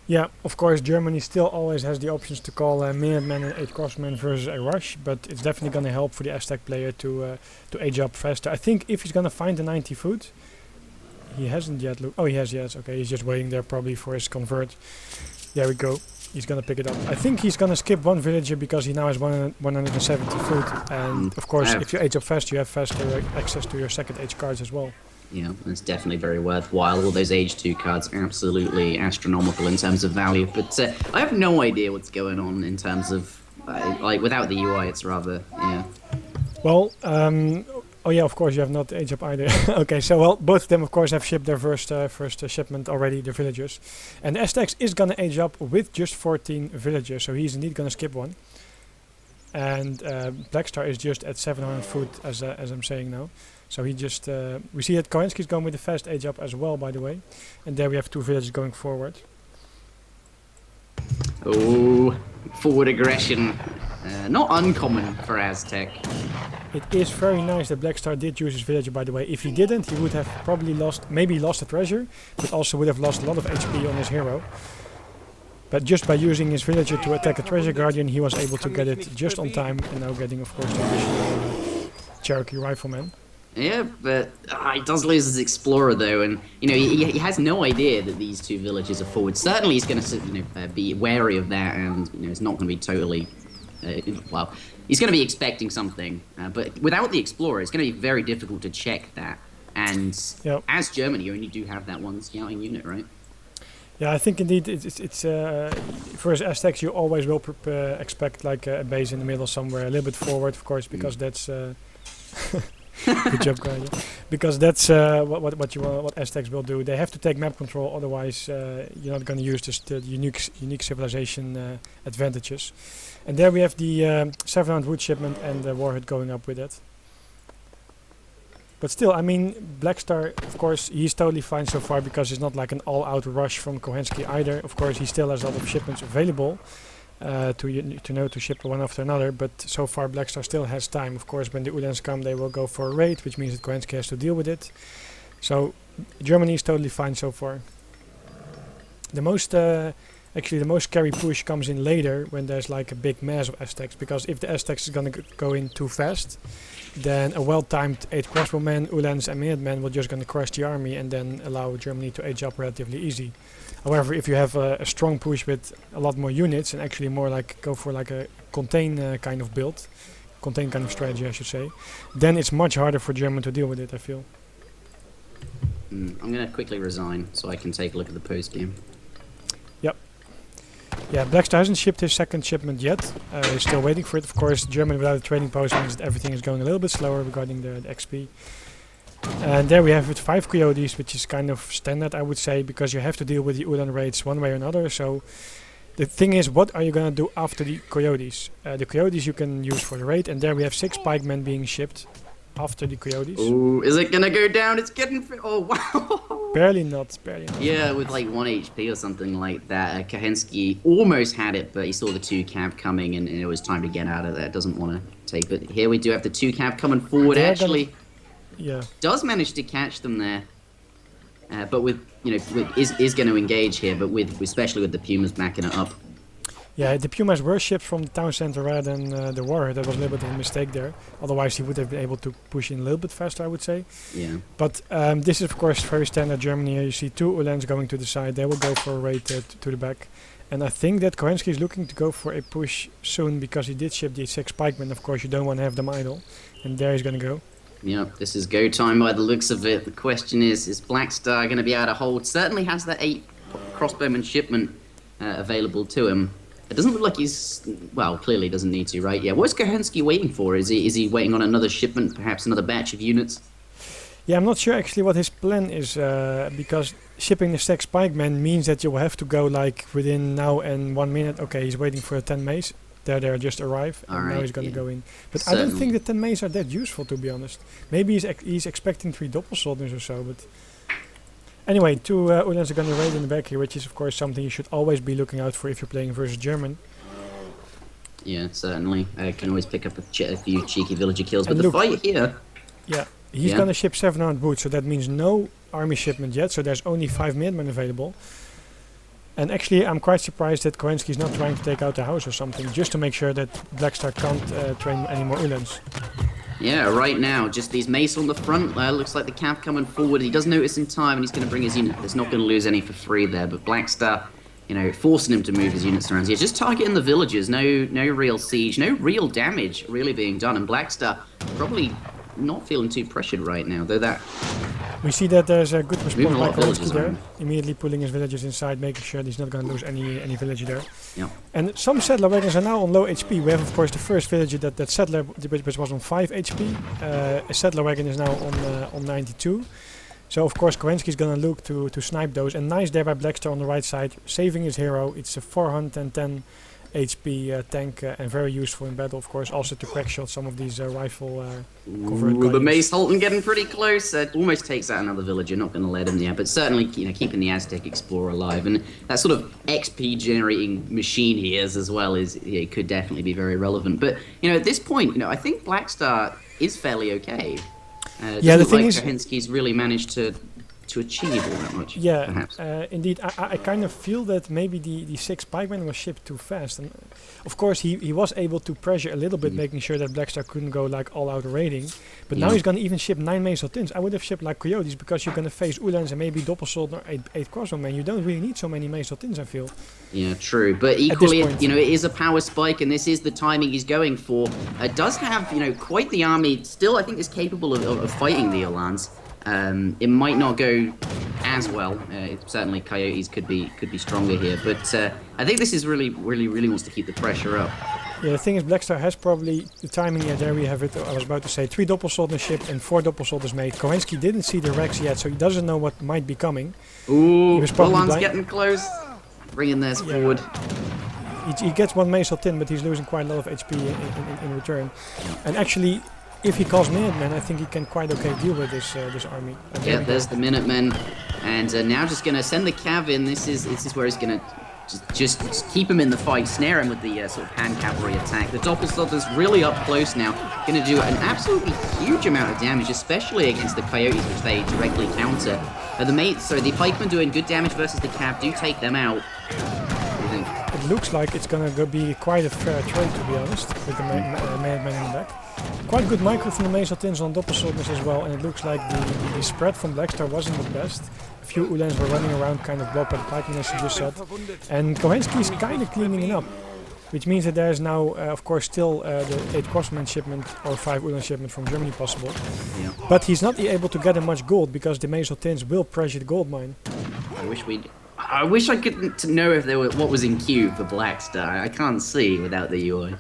Yeah, of course, Germany still always has the options to call Minutemen and 8 Crossmen versus a rush, but it's definitely going to help for the Aztec player to age up faster. I think if he's going to find the 90 food, he hasn't yet looked. Oh, he has, yes. Okay, he's just waiting there probably for his convert. There we go. He's going to pick it up. I think he's going to skip 1 villager because he now has 170 food. And of course, if you age up fast, you have faster access to your second age cards as well. Yeah, it's definitely very worthwhile. All those Age 2 cards are absolutely astronomical in terms of value. But I have no idea what's going on in terms of, without the UI, it's rather, yeah. Well, oh yeah, of course, you have not Age Up either. Okay, so, well, both of them, of course, have shipped their first shipment already, the villagers. And the Aztecs is going to Age Up with just 14 villagers, so he's indeed going to skip 1. And Blackstar is just at 700 food, as I'm saying now. So he just, we see that Cohenski is going with the fast age up as well, by the way. And there we have 2 villages going forward. Oh, forward aggression. Not uncommon for Aztec. It is very nice that Blackstar did use his villager, by the way. If he didn't, he would have probably maybe lost the treasure, but also would have lost a lot of HP on his hero. But just by using his villager to attack a treasure guardian, he was able to get it just on time, and now getting, of course, the additional Cherokee rifleman. Yeah, but he does lose his explorer though, and he has no idea that these 2 villages are forward. Certainly, he's going to be wary of that, and it's not going to be totally Well, he's going to be expecting something, but without the explorer, it's going to be very difficult to check that. And Yep. as Germany, you only do have that one scouting unit, right? Yeah, I think indeed it's for as Aztecs you always will expect like a base in the middle somewhere, a little bit forward, of course, because that's good job, guys. Because that's what Aztecs will do. They have to take map control, otherwise you're not going to use the unique civilization advantages. And there we have the 700 wood shipment and the warhead going up with it. But still, I mean, Blackstar, of course, he's totally fine so far because it's not like an all-out rush from Cohenski either. Of course, he still has a lot of shipments available to ship one after another. But so far, Blackstar still has time. Of course, when the Uhlans come, they will go for a raid, which means that Cohenski has to deal with it. So Germany is totally fine so far. The most scary push comes in later when there's like a big mass of Aztecs, because if the Aztecs is gonna go in too fast, then a well-timed 8 crossbowmen, Uhlans and Minutemen will just gonna crush the army and then allow Germany to age up relatively easy. However, if you have a strong push with a lot more units and actually more like go for like a contain kind of build, contain kind of strategy I should say, then it's much harder for Germany to deal with it, I feel. I'm going to quickly resign so I can take a look at the post-game. Yeah, Blackstar hasn't shipped his second shipment yet. He's still waiting for it. Of course, Germany without a trading post means that everything is going a little bit slower regarding the XP. And there we have it, 5 coyotes, which is kind of standard, I would say, because you have to deal with the Uhlan raids one way or another. So the thing is, what are you going to do after the coyotes? The coyotes you can use for the raid, and there we have 6 pikemen being shipped after the coyotes. Oh, is it going to go down? It's getting... Oh, wow. Barely not, barely not. Yeah, with like 1 HP or something like that. Cohenski almost had it, but he saw the 2 cav coming and it was time to get out of there. Doesn't want to take, but here we do have the 2 cav coming forward. Actually, does manage to catch them there. But with, is going to engage here, but especially with the Pumas backing it up. Yeah, the Pumas were shipped from the town center rather than the warhead. That was a little bit of a mistake there. Otherwise, he would have been able to push in a little bit faster, I would say. Yeah. But this is, of course, very standard Germany. Here you see 2 Uhlans going to the side. They will go for a raid to the back. And I think that Cohenski is looking to go for a push soon because he did ship the 6 pikemen. Of course, you don't want to have them idle. And there he's going to go. Yep, this is go time by the looks of it. The question is Blackstar going to be able to hold? Certainly has that 8 crossbowman shipment available to him. It doesn't look like he's... Well, clearly doesn't need to, right? Yeah, what's Cohenski waiting for? Is he waiting on another shipment, perhaps another batch of units? Yeah, I'm not sure actually what his plan is, because shipping the 6 pikemen means that you will have to go like within now and 1 minute. Okay, he's waiting for the 10 mace. There just arrive, and now he's going to go in. But certainly. I don't think the 10 mace are that useful, to be honest. Maybe he's expecting 3 doppelsoldiers or so, but... Anyway, 2 Uhlans are going to raid in the back here, which is of course something you should always be looking out for if you're playing versus German. Yeah, certainly. Can always pick up a few cheeky villager kills, but the fight here... Yeah, he's going to ship 700 boots, so that means no army shipment yet, so there's only 5 Minutemen available. And actually, I'm quite surprised that Cohenski is not trying to take out the house or something, just to make sure that Blackstar can't train any more Uhlans. Yeah, right now, just these mace on the front. Looks like the cav coming forward. He does notice in time, and he's going to bring his unit. He's not going to lose any for free there, but Blackstar, forcing him to move his units around here. Just targeting the villagers. No real siege, no real damage really being done. And Blackstar probably not feeling too pressured right now, though that... We see that there's a good response by Cohenski there, immediately pulling his villagers inside, making sure that he's not going to lose any villager there. Yep. And some settler wagons are now on low HP. We have, of course, the first villager that settler, which was on 5 HP. A settler wagon is now on 92. So, of course, Cohenski is going to look to snipe those. And nice there by Blackstar on the right side, saving his hero. It's a 410 HP tank and very useful in battle, of course, also to crack shot some of these rifle convert. The Mace Holton getting pretty close. Almost takes out another villager. Not going to let him there, but certainly keeping the Aztec Explorer alive, and that sort of XP generating machine he is as well could definitely be very relevant. But at this point, I think Blackstar is fairly okay. Yeah, the thing is, Cohenski's really managed to to achieve all that much. Yeah, perhaps. indeed. I kind of feel that maybe the 6 pikemen was shipped too fast. And of course, he was able to pressure a little bit, making sure that Blackstar couldn't go like all out raiding. But now he's going to even ship 9 Mazel Tins. I would have shipped like Coyotes because you're going to face Ulans and maybe Doppelsoldner 8 Crossbowmen. You don't really need so many Mazel Tins, I feel. Yeah, true. But equally, point. you know, it is a power spike, and this is the timing he's going for. It does have, you know, quite the army. Still, I think is capable of fighting the Ulans. It might not go as well. Certainly, Coyotes could be stronger here. But I think this is really wants to keep the pressure up. Yeah, the thing is, Blackstar has probably the timing. Yeah, there we have it. I was about to say 3 Doppelsolders shipped and 4 Doppelsolders made. Cohenski didn't see the Rex yet, so he doesn't know what might be coming. Ooh, Ulans getting close. Bringing theirs forward. He gets 1 Mazel Tin, but he's losing quite a lot of HP in return. And actually, if he calls Minutemen, I think he can quite okay deal with this army. Yeah, there's the Minutemen, and now just gonna send the Cav in. This is where he's gonna just keep him in the fight, snare him with the sort of hand cavalry attack. The Doppelsolder's really up close now, gonna do an absolutely huge amount of damage, especially against the Coyotes, which they directly counter. The pikemen doing good damage versus the Cav. Do take them out. What do you think? It looks like it's gonna be quite a fair trade, to be honest, with the Minutemen in the back. Quite good micro from the Mazel Tins on Doppelsolders as well, and it looks like the spread from Blackstar wasn't the best. A few Ulans were running around, kind of blocked by the pikemen, as you just said. And Cohenski is kind of cleaning it up, which means that there is now, of course, still the 8 Crossman shipment or 5 Ulan shipment from Germany possible. Yeah. But he's not able to get much gold because the Mazel Tins will pressure the gold mine. I wish I could to know if there were what was in queue for Blackstar. I can't see without the UI.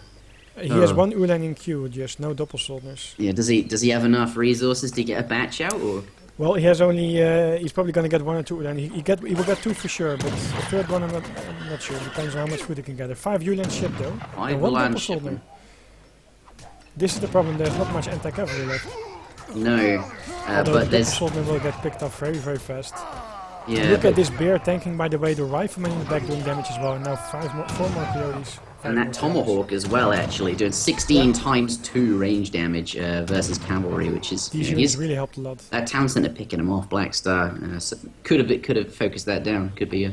He has 1 Ulan in queue, just no Doppelsolders. Yeah, does he have enough resources to get a batch out, or? Well, he has only. He's probably going to get 1 or 2 Ulan. He will get 2 for sure, but the third one I'm not sure. Depends on how much food he can gather. 5 Ulan shipped though. 5 and 1 Ulan Doppelsoldner. This is the problem. There's not much anti-cavalry left. No, Although but the Doppelsoldner will get picked up very fast. Yeah. Look at this bear tanking, by the way, the rifleman in the back doing damage as well. And now 4 more Coyotes. And that Tomahawk as well, actually, doing 16 times 2 range damage versus cavalry, which is These units really helped a lot. That town centre picking him off, Blackstar, so could have focused that down. Could be.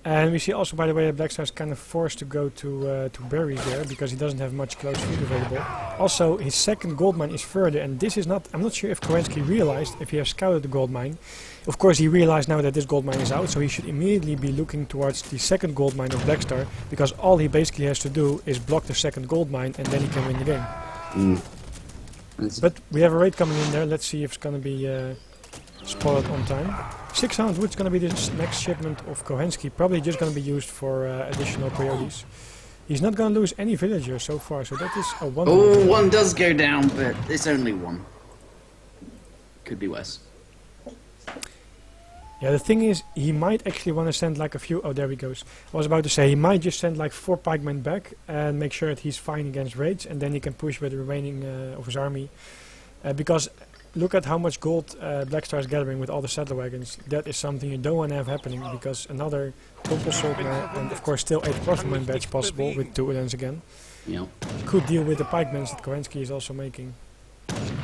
And we see also, by the way, that Blackstar is kind of forced to go to berries there because he doesn't have much close food available. Also, his second gold mine is further, and this is not. I'm not sure if Cohenski realized if he has scouted the gold mine. Of course, he realized now that this gold mine is out, so he should immediately be looking towards the second gold mine of Blackstar, because all he basically has to do is block the second gold mine, and then he can win the game. But we have a raid coming in there. Let's see if it's going to be spotted on time. 600 wood is going to be the next shipment of Cohenski, probably just going to be used for additional Coyotes. He's not going to lose any villagers so far, so that is a 1. Oh, 1 does go down, but it's only 1. Could be worse. Yeah, the thing is, he might actually want to send like a few. Oh, there he goes. I was about to say, he might just send like 4 pikemen back and make sure that he's fine against raids, and then he can push with the remaining of his army. Because look at how much gold Blackstar is gathering with all the saddle wagons. That is something you don't want to have happening, because another Doppelsoldner and of course still 8 crossbowmen badge possible with 2 Ulans again. Yeah. Could deal with the pikemen that Cohenski is also making.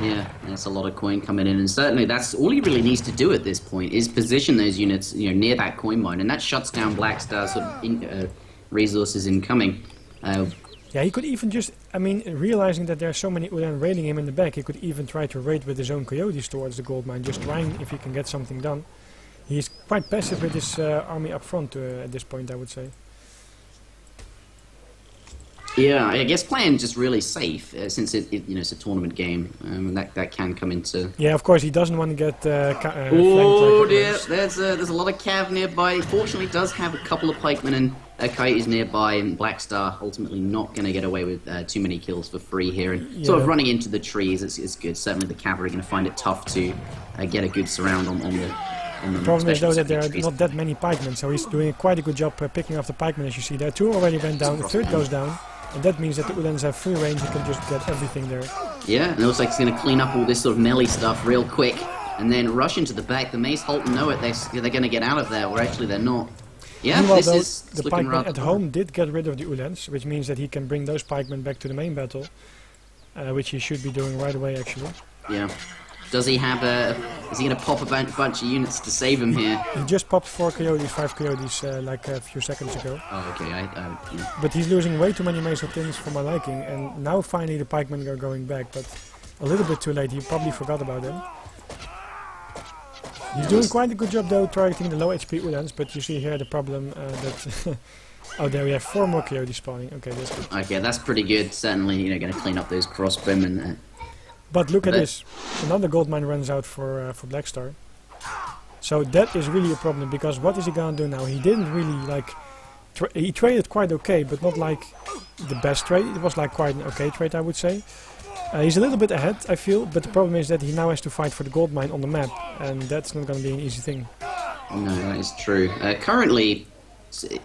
Yeah, that's a lot of coin coming in, and certainly that's all he really needs to do at this point is position those units, near that coin mine, and that shuts down Blackstar's sort of resources incoming. Yeah, he could even just, realizing that there are so many Ulan raiding him in the back, he could even try to raid with his own Coyotes towards the gold mine, just trying if he can get something done. He's quite passive with his army up front at this point, I would say. Yeah, I guess playing just really safe since it's a tournament game. That can come into. Yeah, of course he doesn't want to get. Oh dear, there's a lot of cav nearby. Fortunately, does have a couple of pikemen and coyotes nearby, and Blackstar ultimately not going to get away with too many kills for free here, and sort of running into the trees. It's good. Certainly, the cavalry are going to find it tough to get a good surround on the. The problem is though that there are not that many pikemen, so he's doing quite a good job picking off the pikemen. As you see, there 2 already went down. The 3rd goes down. And that means that the Ulans have free range, you can just get everything there. Yeah, and it looks like he's going to clean up all this sort of melee stuff real quick, and then rush into the back. The Mace Halton know it, they're going to get out of there, or actually they're not. Yeah, meanwhile, this is the looking pikemen rather at home did get rid of the Ulans, which means that he can bring those pikemen back to the main battle, which he should be doing right away actually. Yeah. Does he have a? Is he going to pop a bunch of units to save him here? He just popped 4 coyotes, 5 coyotes like a few seconds ago. Oh, okay. Yeah. But he's losing way too many mesotins for my liking, and now finally the pikemen are going back, but a little bit too late. He probably forgot about them. He's doing quite a good job though, targeting the low HP Ulans, but you see here the problem that... Oh, there we have 4 more coyotes spawning. Okay, that's good. Okay, that's pretty good. Certainly, going to clean up those crossbowmen. But look at this. Another gold mine runs out for Blackstar. So that is really a problem, because what is he gonna do now? He didn't really like... he traded quite okay, but not like the best trade. It was like quite an okay trade, I would say. He's a little bit ahead, I feel, but the problem is that he now has to fight for the gold mine on the map, and that's not gonna be an easy thing. No, that is true. Currently,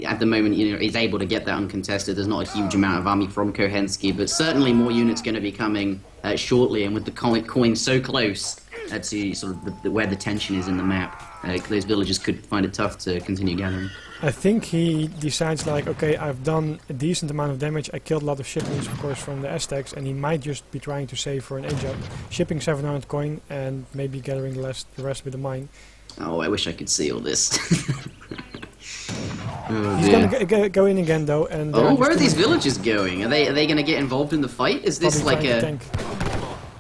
at the moment, he's able to get that uncontested. There's not a huge amount of army from Cohenski, but certainly more units going to be coming shortly. And with the coin so close to sort of where the tension is in the map, those villagers could find it tough to continue gathering. I think he decides like, okay, I've done a decent amount of damage. I killed a lot of shipments, of course, from the Aztecs, and he might just be trying to save for an age up, shipping 700 coin and maybe gathering the rest with the mine. Oh, I wish I could see all this. Oh, he's gonna go in again though, and where are these villagers going? Are they gonna get involved in the fight? Is this like a tank?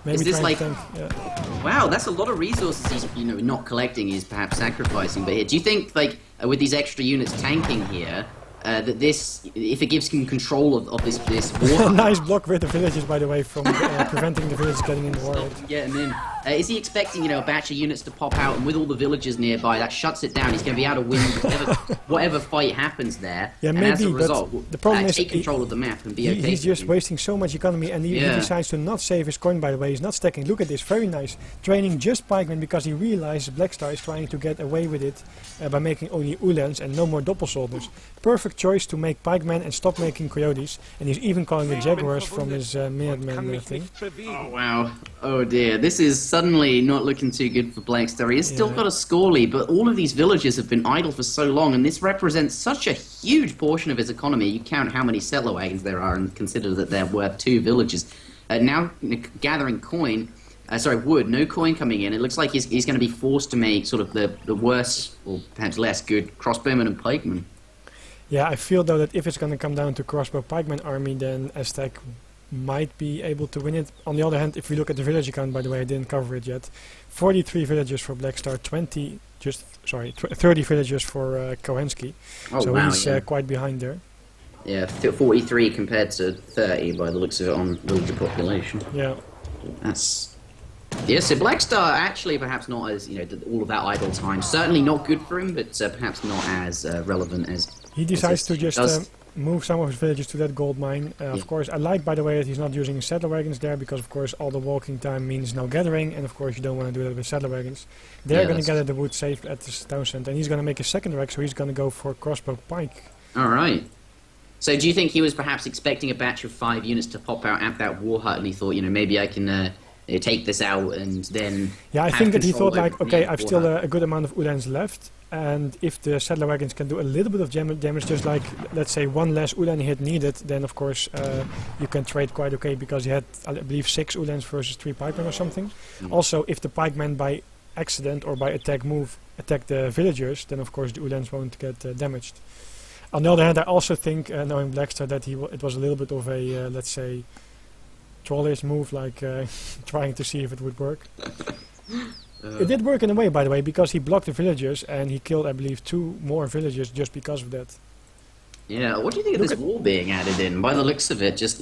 Maybe is this like tank, yeah. Wow, that's a lot of resources he's not collecting. He's perhaps sacrificing. But here, do you think like with these extra units tanking here, that this, if it gives him control of this war? Nice block with the villagers, by the way, from preventing the villagers getting in the war. Getting in. Is he expecting a batch of units to pop out, and with all the villagers nearby, that shuts it down? He's going to be able to win whatever fight happens there. Yeah, and maybe. as a result, but the problem is take control of the map and be okay. He's just wasting so much economy, and he decides to not save his coin. By the way, he's not stacking. Look at this, very nice. Training just pikemen because he realizes Blackstar is trying to get away with it by making only Ulans and no more doppel soldiers. Perfect choice to make pikemen and stop making coyotes, and he's even calling the jaguars from his Minutemen thing. Oh wow! Oh dear! This is suddenly not looking too good for Blackstar. He has still got a score lead, but all of these villages have been idle for so long, and this represents such a huge portion of his economy. You count how many settler wagons there are, and consider that they're worth 2 villages. Now gathering coin. Wood, no coin coming in. It looks like he's going to be forced to make sort of the worse, or perhaps less good, crossbowmen and pikemen. Yeah, I feel though that if it's going to come down to crossbow pikeman army, then Aztec might be able to win it. On the other hand, if we look at the village account, by the way, I didn't cover it yet. 43 villagers for Blackstar, 30 villagers for Cohenski. Oh, so wow, he's quite behind there. Yeah, 43 compared to 30 by the looks of it on villager population. Yeah. That's... Yeah, so Blackstar actually perhaps not as, all of that idle time. Certainly not good for him, but perhaps not as relevant as... He decides to just move some of his villages to that gold mine. Of course, I like, by the way, that he's not using settler wagons there, because, of course, all the walking time means no gathering, and, of course, you don't want to do that with settler wagons. They're going to gather the wood safe at this town center, and he's going to make a second rack, so he's going to go for crossbow pike. All right. So do you think he was perhaps expecting a batch of 5 units to pop out at that war hut, and he thought, maybe I can... take this out and then... Yeah, I think that he thought like, okay, I've still a good amount of Ulans left, and if the settler wagons can do a little bit of damage, just like, let's say, 1 less Ulan hit needed, then of course you can trade quite okay, because he had, I believe, 6 Ulans versus 3 pikemen or something. Also, if the pikemen by accident or by attack the villagers, then of course the Ulans won't get damaged. On the other hand, I also think, knowing Blackstar, that it was a little bit of a, let's say, trollish move, like trying to see if it would work. It did work in a way, by the way, because he blocked the villagers and he killed, I believe, 2 more villagers just because of that. Yeah, what do you think of this wall being added in? By the looks of it, just,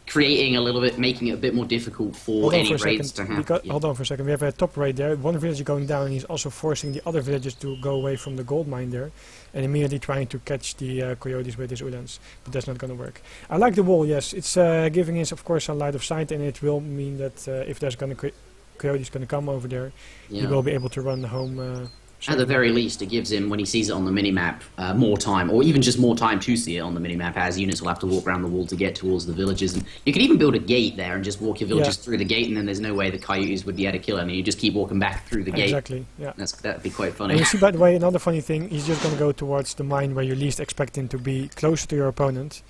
creating a little bit, making it a bit more difficult for any raids to happen. Hold on for a second, we have a top raid there, 1 villager going down, and he's also forcing the other villagers to go away from the gold mine there, and immediately trying to catch the coyotes with his Ulans, but that's not going to work. I like the wall, yes, it's giving us, of course, a light of sight, and it will mean that if there's coyotes going to come over there, he will be able to run home. At the very least, it gives him, when he sees it on the minimap, more time, or even just more time to see it on the minimap, as units will have to walk around the wall to get towards the villages. And you could even build a gate there and just walk your villagers through the gate, and then there's no way the coyotes would be able to kill him. You just keep walking back through the gate. Exactly, yeah. That'd be quite funny. And you see, by the way, another funny thing, he's just going to go towards the mine where you least expect him to be, closer to your opponent.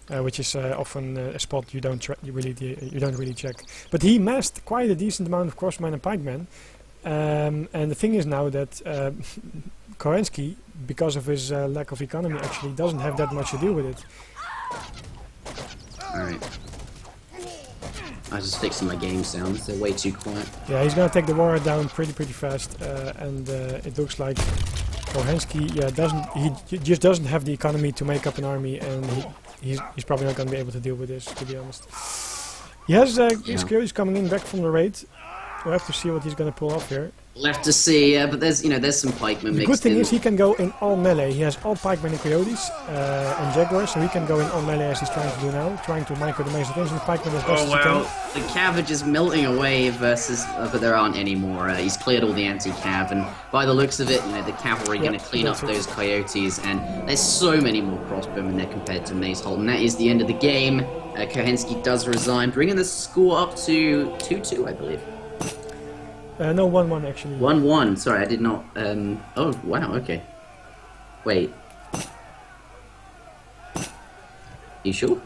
which is often a spot you don't really check. But he massed quite a decent amount of crossman and pikemen, and the thing is now that Cohenski, because of his lack of economy, actually doesn't have that much to do with it. Alright. I was just fixing my game sounds, they're way too quiet. Yeah, he's gonna take the warrior down pretty fast, and it looks like Cohenski, he just doesn't have the economy to make up an army, and he's probably not gonna be able to deal with this, to be honest. He has his crews coming in back from the raid. We'll have to see what he's gonna pull off here. Left to see, but there's some pikemen mixed in. The good thing is he can go in all melee. He has all pikemen and coyotes and jaguars, so he can go in all melee as he's trying to do now, trying to micro the Mesotins and pikemen as best as he can. The cav are just melting away versus, but there aren't any more. He's cleared all the anti-cav, and by the looks of it, the cavalry going to clean up those coyotes, and there's so many more crossbowmen there compared to Mace Holt, and that is the end of the game. Cohenski does resign, bringing the score up to 2-2, I believe. No, 1-1 actually. 1-1. Sorry, I did not. Oh, wow. Okay. Wait. You sure?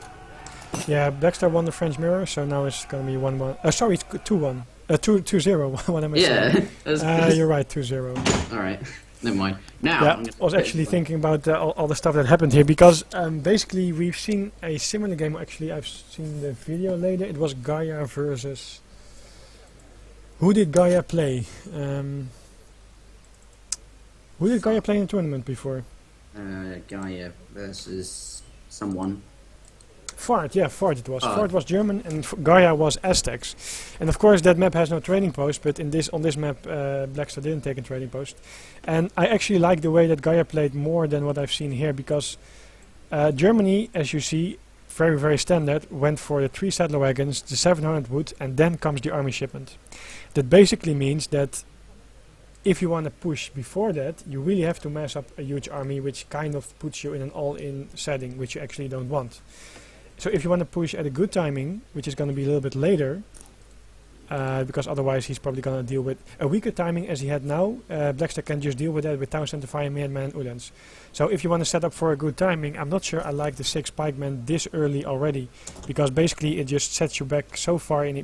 Yeah, Blackstar won the French Mirror, so now it's gonna be 1-1. Sorry, it's 2-1. 2-0. What am I saying? Yeah. You're right. 2-0. All right. Never mind. Now. Yeah, I was actually thinking about all the stuff that happened here, because basically we've seen a similar game. Actually, I've seen the video later. It was Gaia versus. Who did Gaia play? Who did Gaia play in the tournament before? Gaia versus someone. Fart, yeah, Fart it was. Oh. Fart was German and Gaia was Aztecs. And of course that map has no trading post, but on this map Blackstar didn't take a trading post. And I actually like the way that Gaia played more than what I've seen here, because Germany, as you see, very standard, went for the 3 saddle wagons, the 700 wood, and then comes the army shipment. That basically means that if you want to push before that, you really have to mass up a huge army, which kind of puts you in an all-in setting, which you actually don't want. So if you want to push at a good timing, which is going to be a little bit later, because otherwise he's probably going to deal with a weaker timing as he had now, Blackstar can just deal with that with Townsend, Fire, Madman, and Udans. So if you want to set up for a good timing, I'm not sure I like the 6 pikemen this early already, because basically it just sets you back so far in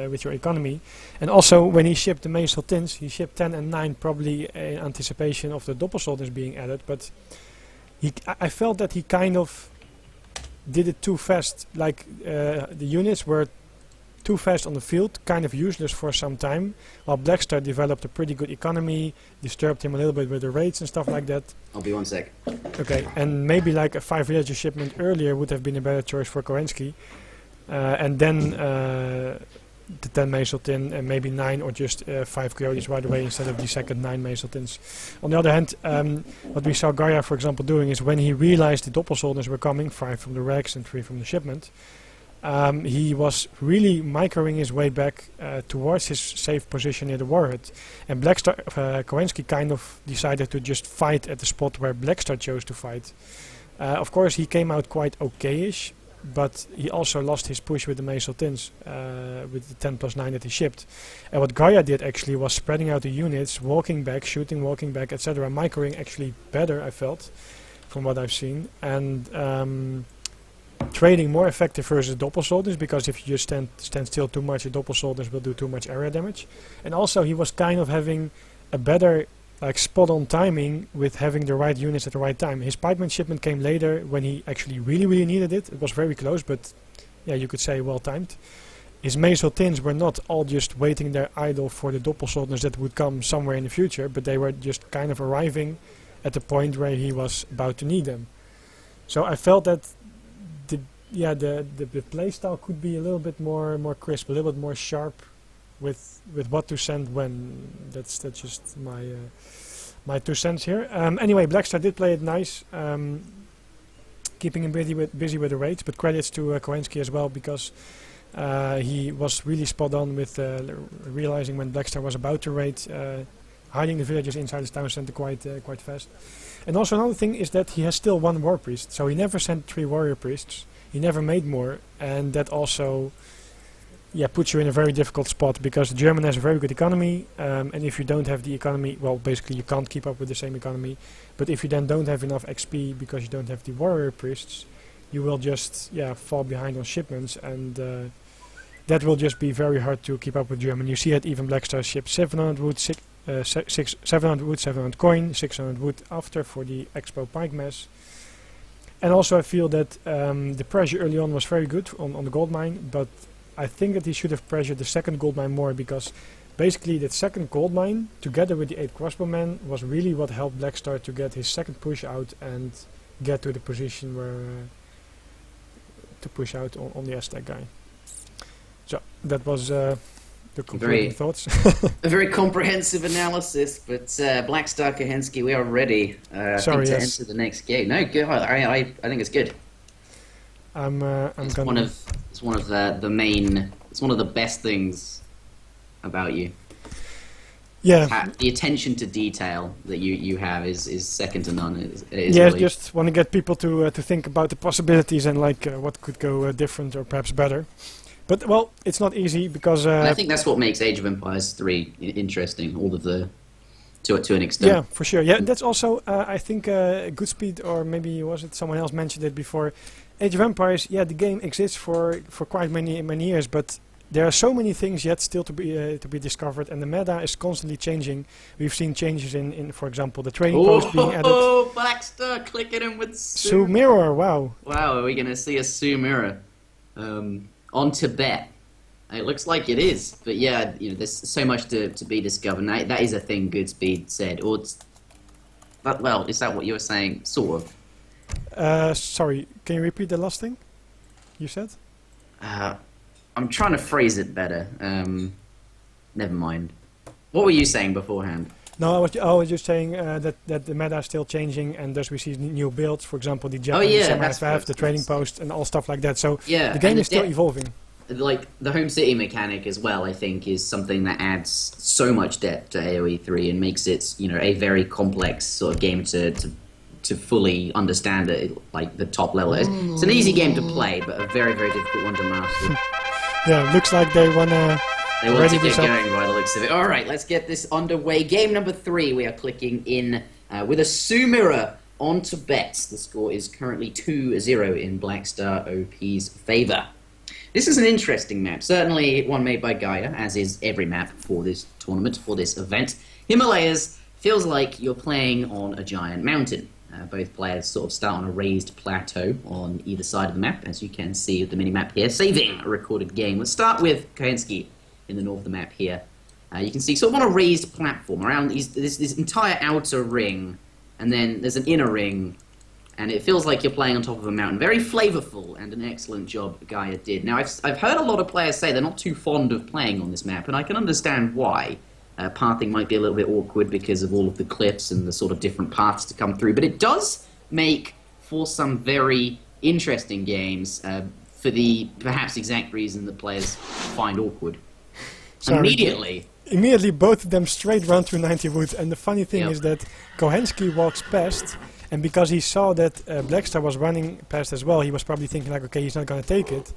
with your economy. And also when he shipped the Mace Tins, he shipped 10 and 9 probably in anticipation of the Doppelsoldiers being added, but I felt that he kind of did it too fast, like the units were too fast on the field, kind of useless for some time, while Blackstar developed a pretty good economy, disturbed him a little bit with the raids and stuff like that. I'll be 1 sec. Okay, and maybe like a 5 villager shipment earlier would have been a better choice for Cohenski, and then the 10 Mesotin and maybe 9 or just 5 coyotes right away instead of the second 9 Mesotins. On the other hand, what we saw Gaia, for example, doing is when he realized the Doppelsoldiers were coming, 5 from the Rex and 3 from the shipment, he was really microing his way back towards his safe position near the warhead. And Blackstar, Cohenski kind of decided to just fight at the spot where Blackstar chose to fight. Of course, he came out quite okay-ish, but he also lost his push with the Mesotins, with the 10+9 that he shipped. And what Gaia did actually was spreading out the units, walking back, shooting, walking back, etc. Microing actually better, I felt, from what I've seen. And trading more effective versus Doppelsoldiers, because if you just stand still too much, the Doppelsoldiers will do too much area damage. And also he was kind of having a better spot on timing with having the right units at the right time. His pikeman shipment came later when he actually really needed it. It was very close, but yeah, you could say well timed. His Mesotins were not all just waiting there idle for the Doppelsoldiers that would come somewhere in the future, but they were just kind of arriving at the point where he was about to need them. So I felt that the playstyle could be a little bit more crisp, a little bit more sharp with what to send when. That's just my 2 cents here. Anyway, Blackstar did play it nice, keeping him busy with the raids, but credits to Cohenski as well, because he was really spot on with realizing when Blackstar was about to raid, hiding the villagers inside his town center quite fast. And also another thing is that he has still 1 war priest, so he never sent 3 warrior priests. He never made more, and that also puts you in a very difficult spot, because the German has a very good economy, and if you don't have the economy, well, basically you can't keep up with the same economy, but if you then don't have enough XP because you don't have the warrior priests, you will just fall behind on shipments, and that will just be very hard to keep up with Germany. You see it, even Blackstar shipped 700 wood, 700 wood, 700 coin, 600 wood after for the Expo Pike Mess. And also I feel that the pressure early on was very good on the gold mine, but I think that he should have pressured the second gold mine more, because basically that second gold mine together with the 8 crossbowmen was really what helped Blackstar to get his second push out and get to the position where to push out on the Aztec guy. So that was the concluding thoughts. A very comprehensive analysis, but Blackstar, Cohenski, we are ready to enter the next game. No, good. I think it's good. It's one of the best things about you. Yeah. The attention to detail that you have is second to none. It is yeah, really just want to get people to think about the possibilities and like what could go different or perhaps better. But well, it's not easy because and I think that's what makes Age of Empires 3 interesting. All of the to an extent. Yeah, for sure. Yeah, that's also I think Goodspeed, or maybe was it someone else mentioned it before. Age of Empires, yeah, the game exists for quite many years, but there are so many things yet still to be discovered, and the meta is constantly changing. We've seen changes in for example, the trading post being added. Oh, Blackstar clicking in with Sue Mirror, wow. Wow, are we going to see a Sue Mirror on Tibet? It looks like it is, but yeah, there's so much to be discovered. Now, that is a thing Goodspeed said, well, is that what you were saying? Sort of. Sorry, can you repeat the last thing you said? I'm trying to phrase it better. Never mind. What were you saying beforehand? No, I was just saying that the meta is still changing, and thus we see new builds. For example, the Summer FF, the trading post, and all stuff like that. So the game is still evolving. Like the home city mechanic as well, I think, is something that adds so much depth to AoE 3 and makes it, a very complex sort of game to fully understand at like the top level. It's an easy game to play, but a very, very difficult one to master. Yeah, looks like they want to get going by the looks of it. All right, let's get this underway. Game number 3, we are clicking in with a Sue Mirror on Tibet. The score is currently 2-0 in Blackstar OP's favour. This is an interesting map, certainly one made by Gaia, as is every map for this tournament, for this event. Himalayas feels like you're playing on a giant mountain. Both players sort of start on a raised plateau on either side of the map, as you can see with the mini-map here, saving a recorded game. Let's start with Cohenski in the north of the map here. You can see sort of on a raised platform around this entire outer ring, and then there's an inner ring, and it feels like you're playing on top of a mountain. Very flavorful, and an excellent job Gaia did. Now, I've heard a lot of players say they're not too fond of playing on this map, and I can understand why. Pathing might be a little bit awkward because of all of the cliffs and the sort of different paths to come through, but it does make for some very interesting games for the perhaps exact reason that players find awkward. Sorry. Immediately, both of them straight run through 90 wood, and the funny thing is that Cohenski walks past, and because he saw that Blackstar was running past as well, he was probably thinking like, okay, he's not going to take it.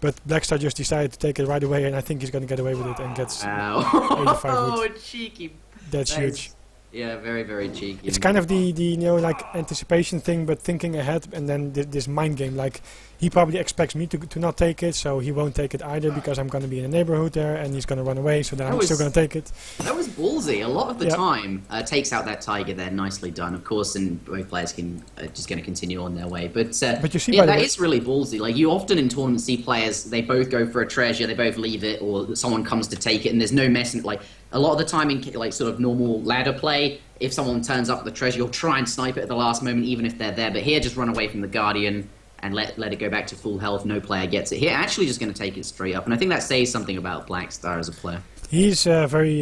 But Blackstar just decided to take it right away, and I think he's going to get away with it and gets 85 wood. Oh, cheeky. That's huge. Yeah, very, very cheeky. It's kind of the like anticipation thing, but thinking ahead, and then this mind game. Like, he probably expects me to not take it, so he won't take it either because I'm going to be in the neighborhood there, and he's going to run away, so then I'm still going to take it. That was ballsy. A lot of the time takes out that tiger there. Nicely done, of course, and both players can just going to continue on their way. But you see, that is really ballsy. Like, you often in tournaments see players, they both go for a treasure, they both leave it, or someone comes to take it, and there's no messing. Like, a lot of the time in like sort of normal ladder play, if someone turns up with the treasure, you'll try and snipe it at the last moment, even if they're there. But here, just run away from the Guardian and let it go back to full health. No player gets it. Here, actually just going to take it straight up. And I think that says something about Blackstar as a player. He's very,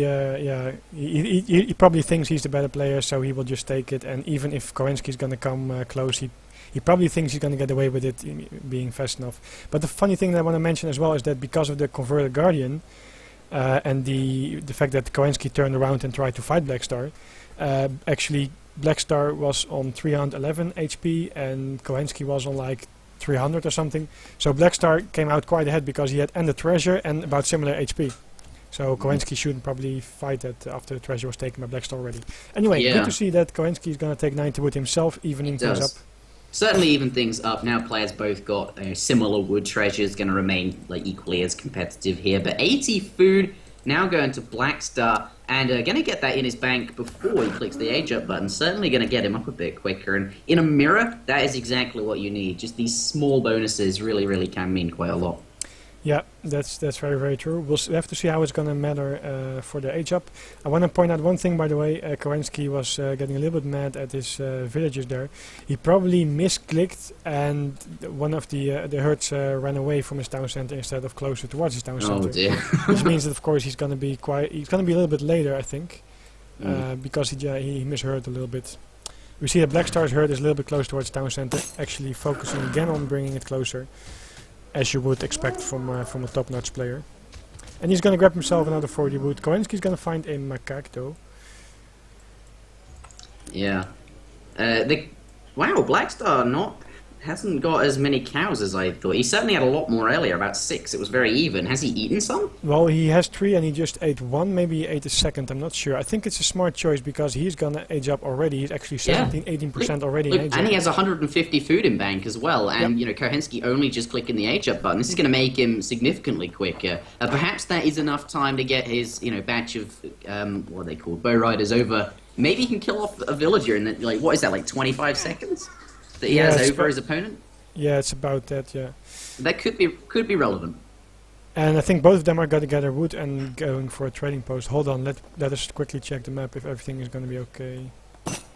he probably thinks he's the better player, so he will just take it. And even if Cohenski's going to come close, he probably thinks he's going to get away with it being fast enough. But the funny thing that I want to mention as well is that because of the converted Guardian, and the fact that Cohenski turned around and tried to fight Blackstar, actually Blackstar was on 311 HP and Cohenski was on like 300 or something. So Blackstar came out quite ahead because he had and the treasure and about similar HP. So Cohenski shouldn't probably fight that after the treasure was taken by Blackstar already. Anyway, good to see that Cohenski is going to take 90 wood himself, evening things up. certainly even things up. Now players both got similar wood treasures, going to remain like equally as competitive here. But 80 food now going to Blackstar, and going to get that in his bank before he clicks the age up button. Certainly going to get him up a bit quicker. And in a mirror, that is exactly what you need. Just these small bonuses really, really can mean quite a lot. Yeah, that's very, very true. We'll have to see how it's going to matter for the age up. I want to point out one thing, by the way. Cohenski was getting a little bit mad at his villagers there. He probably misclicked, and one of the herds ran away from his town center instead of closer towards his town center. Oh dear. Which means that, of course, he's going to be a little bit later, I think, because he misheard a little bit. We see that Blackstar's herd is a little bit close towards town center, actually focusing again on bringing it closer, as you would expect from a top-notch player. And he's going to grab himself another 40 wood. Cohenski's going to find a macaque though. Yeah. Wow, Blackstar hasn't got as many cows as I thought. He certainly had a lot more earlier, about 6. It was very even. Has he eaten some? Well, he has 3 and he just ate 1. Maybe he ate a second, I'm not sure. I think it's a smart choice because he's going to age up already. He's actually 18% already in age and up. he has 150 food in bank as well. And, Cohenski only just clicking the age up button. This is going to make him significantly quicker. Perhaps that is enough time to get his, batch of, what are they called, bow riders over. Maybe he can kill off a villager in, what is that, like 25 seconds? That he has over his opponent? Yeah, it's about that, yeah. That could be relevant. And I think both of them are going to gather wood and going for a trading post. Hold on, let us quickly check the map if everything is going to be okay.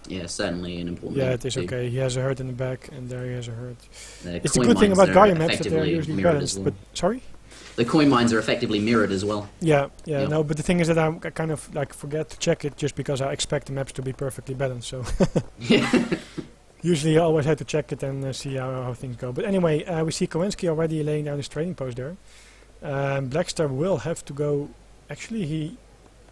Yeah, certainly an important Yeah, thing it is to do. okay. He has a herd in the back, and there he has a herd. It's a coin good thing mines about are Guardian maps that they're effectively usually mirrored balanced. as well. But sorry? The coin mines are effectively mirrored as well. Yeah, Yeah. no. But the thing is that I kind of forget to check it just because I expect the maps to be perfectly balanced. So usually I always have to check it and see how things go. But anyway, we see Cohenski already laying down his trading post there. Blackstar will have to go. Actually, he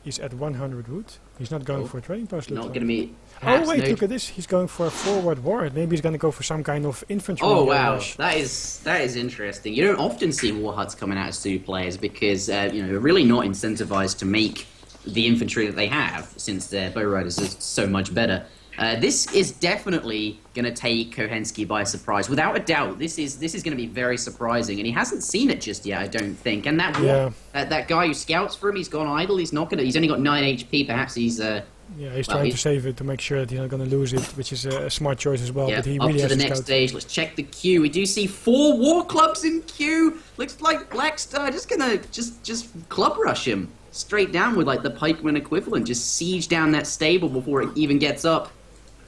is at 100 wood. He's not going for a trading post. Not looks going to like. be. Oh wait, look at this. He's going for a forward warhead. Maybe he's going to go for some kind of infantry. Oh wow, rush. that is interesting. You don't often see war huts coming out of Sioux players because they're really not incentivized to make the infantry that they have, since their bow riders are so much better. This is definitely going to take Cohenski by surprise, without a doubt. This is going to be very surprising, and he hasn't seen it just yet, I don't think. And that guy who scouts for him, he's gone idle. He's not going to. He's only got 9 HP. Perhaps he's. He's trying to save it to make sure that he's not going to lose it, which is a smart choice as well. Yeah, but he up really to has the to next scout. stage. Let's check the queue. We do see 4 war clubs in queue. Looks like Blackstar just gonna just club rush him straight down with like the pikeman equivalent. Just siege down that stable before it even gets up.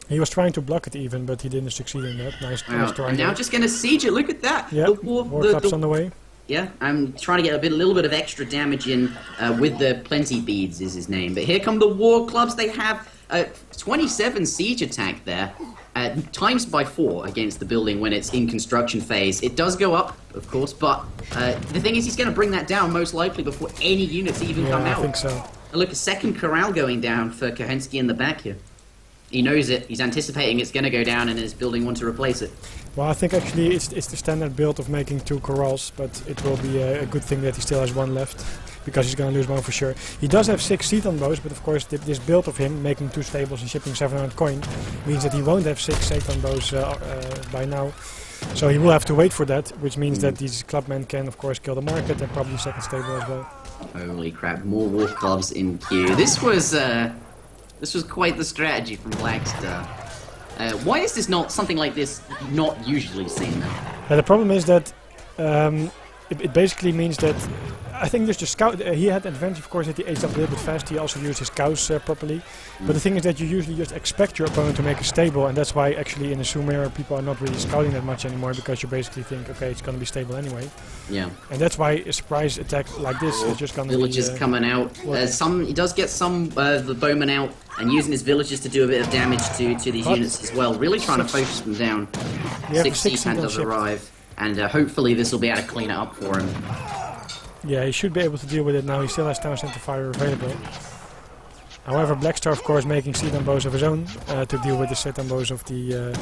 He was trying to block it even, but he didn't succeed in that. Nice try. And now just gonna siege it. Look at that. Yeah, war clubs on the way. Yeah, I'm trying to get a little bit of extra damage in with the Plenty Beads is his name. But here come the war clubs. They have 27 siege attack there, times by 4 against the building when it's in construction phase. It does go up, of course, but the thing is he's going to bring that down most likely before any units even come out. I think so. And look, a second corral going down for Cohenski in the back here. He knows it. He's anticipating it's going to go down and is building one to replace it. Well, I think actually it's the standard build of making 2 corrals, but it will be a good thing that he still has 1 left, because he's going to lose 1 for sure. He does have 6 Seton bows, but of course this build of him making 2 stables and shipping 700 coin means that he won't have 6 Seton bows by now. So he will have to wait for that, which means that these clubmen can of course kill the market and probably second stable as well. Holy crap, more war clubs in queue. This was quite the strategy from Blackstar. Why is this not something like this not usually seen though? The problem is that it basically means that I think there's the scout. He had the advantage, of course, that he aged up a little bit fast. He also used his cows properly. But the thing is that you usually just expect your opponent to make a stable, and that's why actually in the Summer people are not really scouting that much anymore, because you basically think, okay, it's going to be stable anyway. Yeah. And that's why a surprise attack like this is just going to be... Villagers coming out. He does get some the bowmen out and using his villagers to do a bit of damage to these units as well. Really trying to focus them down. 6 Seapan does arrive, and hopefully this will be able to clean it up for him. Yeah, he should be able to deal with it now. He still has Town Center Fire available. However, Blackstar, of course, making Seton bows of his own to deal with the Seton bows of the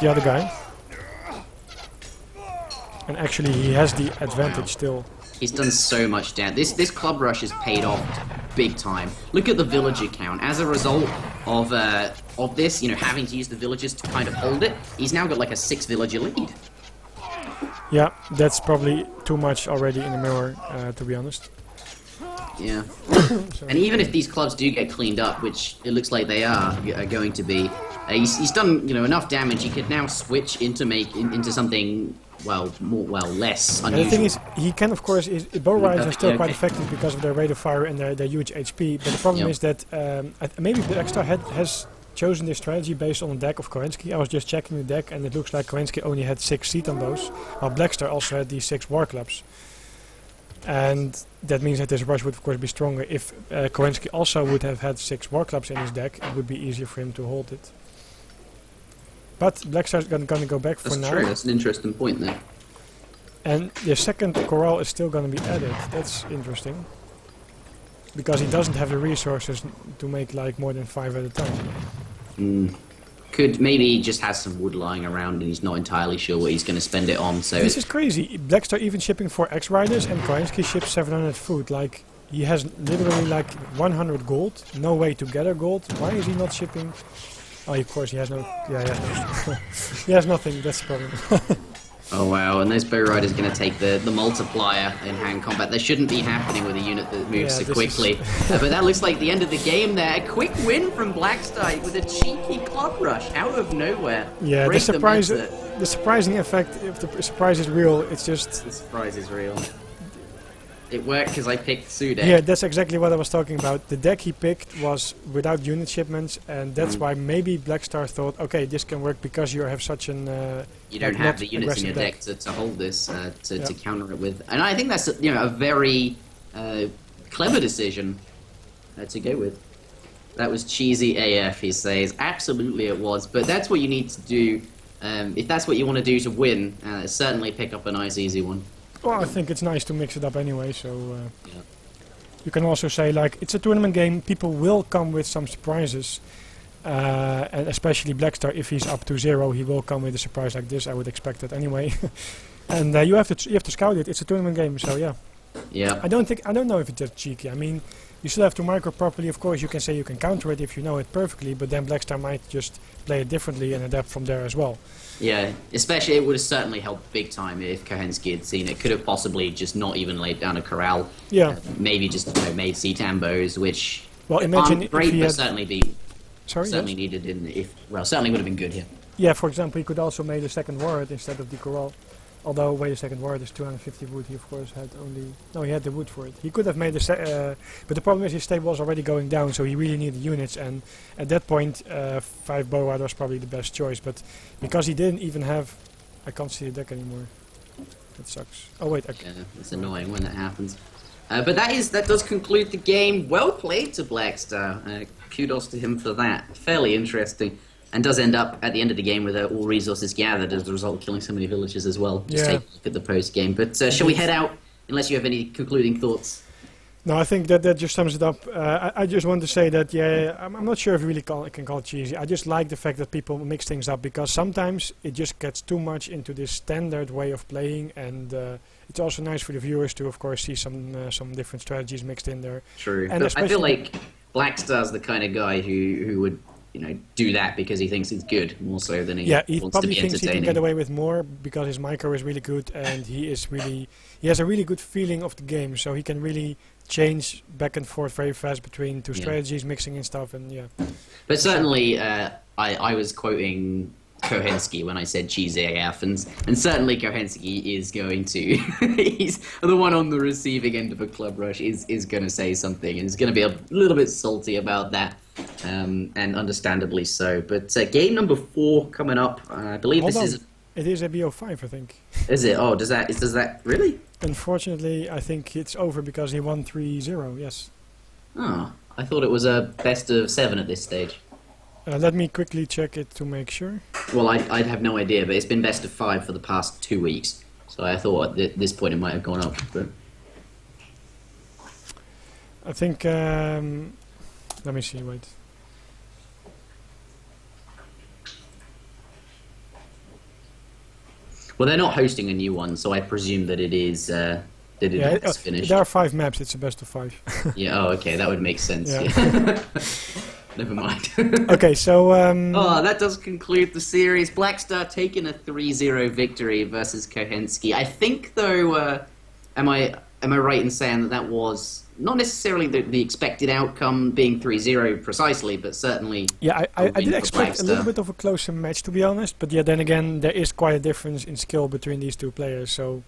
other guy. And actually, he has the advantage still. He's done so much damage. This club rush has paid off big time. Look at the villager count. As a result of of this, you know, having to use the villagers to kind of hold it, he's now got like a 6-villager lead. Yeah, that's probably too much already in the mirror, to be honest. Yeah. And even if these clubs do get cleaned up, which it looks like they are going to be, he's done, you know, enough damage. He could now switch into something, well, less unusual. And the thing is, he can, of course, bow riders are still quite effective because of their rate of fire and their huge HP. But the problem is that maybe Blackstar has chosen this strategy based on the deck of Cohenski. I was just checking the deck, and it looks like Cohenski only had 6 Ceton bows, while Blackstar also had these 6 war clubs. And that means that this rush would of course be stronger. If Cohenski also would have had 6 war clubs in his deck, it would be easier for him to hold it. But Blackstar's gonna go back for now. That's true, that's an interesting point there. And the second corral is still gonna be added. That's interesting. Because he doesn't have the resources to make like more than 5 at a time. Could maybe he just has some wood lying around and he's not entirely sure what he's going to spend it on. So this is crazy. Blackstar even shipping 4 X-Riders and Cohenski ships 700 food. Like, he has literally like 100 gold. No way to gather gold. Why is he not shipping? Oh, of course he has no... Yeah, yeah. He has nothing, that's the problem. Oh wow, and those bow riders going to take the multiplier in hand combat. That shouldn't be happening with a unit that moves so quickly. But that looks like the end of the game there. A quick win from Blackstar with a cheeky club rush out of nowhere. Yeah, the surprising effect, if the surprise is real, it's just... The surprise is real. It worked because I picked Sude. Yeah, that's exactly what I was talking about. The deck he picked was without unit shipments, and that's why maybe Blackstar thought, okay, this can work because you have such an... you don't have the units in your deck to hold this, to counter it with. And I think that's a very clever decision to go with. That was cheesy AF, he says. Absolutely it was, but that's what you need to do. If that's what you want to do to win, certainly pick up a nice easy one. Well, I think it's nice to mix it up anyway, so you can also say, like, it's a tournament game, people will come with some surprises, and especially Blackstar, if he's up to 0, he will come with a surprise like this, I would expect it anyway. And you have to scout it, it's a tournament game, so yeah. Yeah. I don't know if it's that cheeky, I mean, you still have to micro properly, of course you can say you can counter it if you know it perfectly, but then Blackstar might just play it differently and adapt from there as well. Yeah, especially it would have certainly helped big time if Cohenski had seen it. Could have possibly just not even laid down a corral. Yeah. Maybe just made Ceton bows, which imagine aren't great, if he but certainly Sorry, needed certainly would have been good here. Yeah, for example, he could also made a second ward instead of the corral. Although, wait a second, ward is 250 wood, he of course had only... No, he had the wood for it. He could have made but the problem is his stable was already going down, so he really needed units, and at that point, 5 bow riders was probably the best choice, but because he didn't even have... I can't see the deck anymore. That sucks. Oh wait, okay. Yeah, it's annoying when that happens. But that does conclude the game. Well played to Blackstar. Kudos to him for that. Fairly interesting. And does end up at the end of the game with all resources gathered as a result of killing so many villagers as well. Just take a look at the post game. But shall we head out? Unless you have any concluding thoughts. No, I think that just sums it up. I just want to say that I'm not sure if you really can call it cheesy. I just like the fact that people mix things up because sometimes it just gets too much into this standard way of playing, and it's also nice for the viewers to, of course, see some different strategies mixed in there. True, and but I feel like Blackstar's the kind of guy who would do that because he thinks it's good more so than he wants to be entertaining. Yeah, he probably thinks he can get away with more because his micro is really good and he has a really good feeling of the game, so he can really change back and forth very fast between two strategies, mixing in stuff, and But certainly, I was quoting Cohenski when I said cheesy AF, and certainly Cohenski is going to, he's the one on the receiving end of a club rush, is going to say something, and is going to be a little bit salty about that. And understandably so. But game number 4 coming up. I believe It is a BO5, I think. Is it? Oh, does that really? Unfortunately, I think it's over because he won 3-0. Yes. Oh, I thought it was a best of 7 at this stage. Let me quickly check it to make sure. Well, I'd have no idea, but it's been best of 5 for the past 2 weeks. So I thought at this point it might have gone up. But I think. Let me see, wait. Well, they're not hosting a new one, so I presume that it is finished. There are 5 maps, it's a best of 5. Yeah, oh, okay, that would make sense. Yeah. never mind. Okay, so Oh, that does conclude the series. Blackstar taking a 3-0 victory versus Cohenski. I think, though, am I right in saying that that was not necessarily the expected outcome being 3-0 precisely, but certainly yeah, a I win did for expect a little Blackstar. bit of a closer match, to be honest. But yeah, then again, there is quite a difference in skill between these two players. So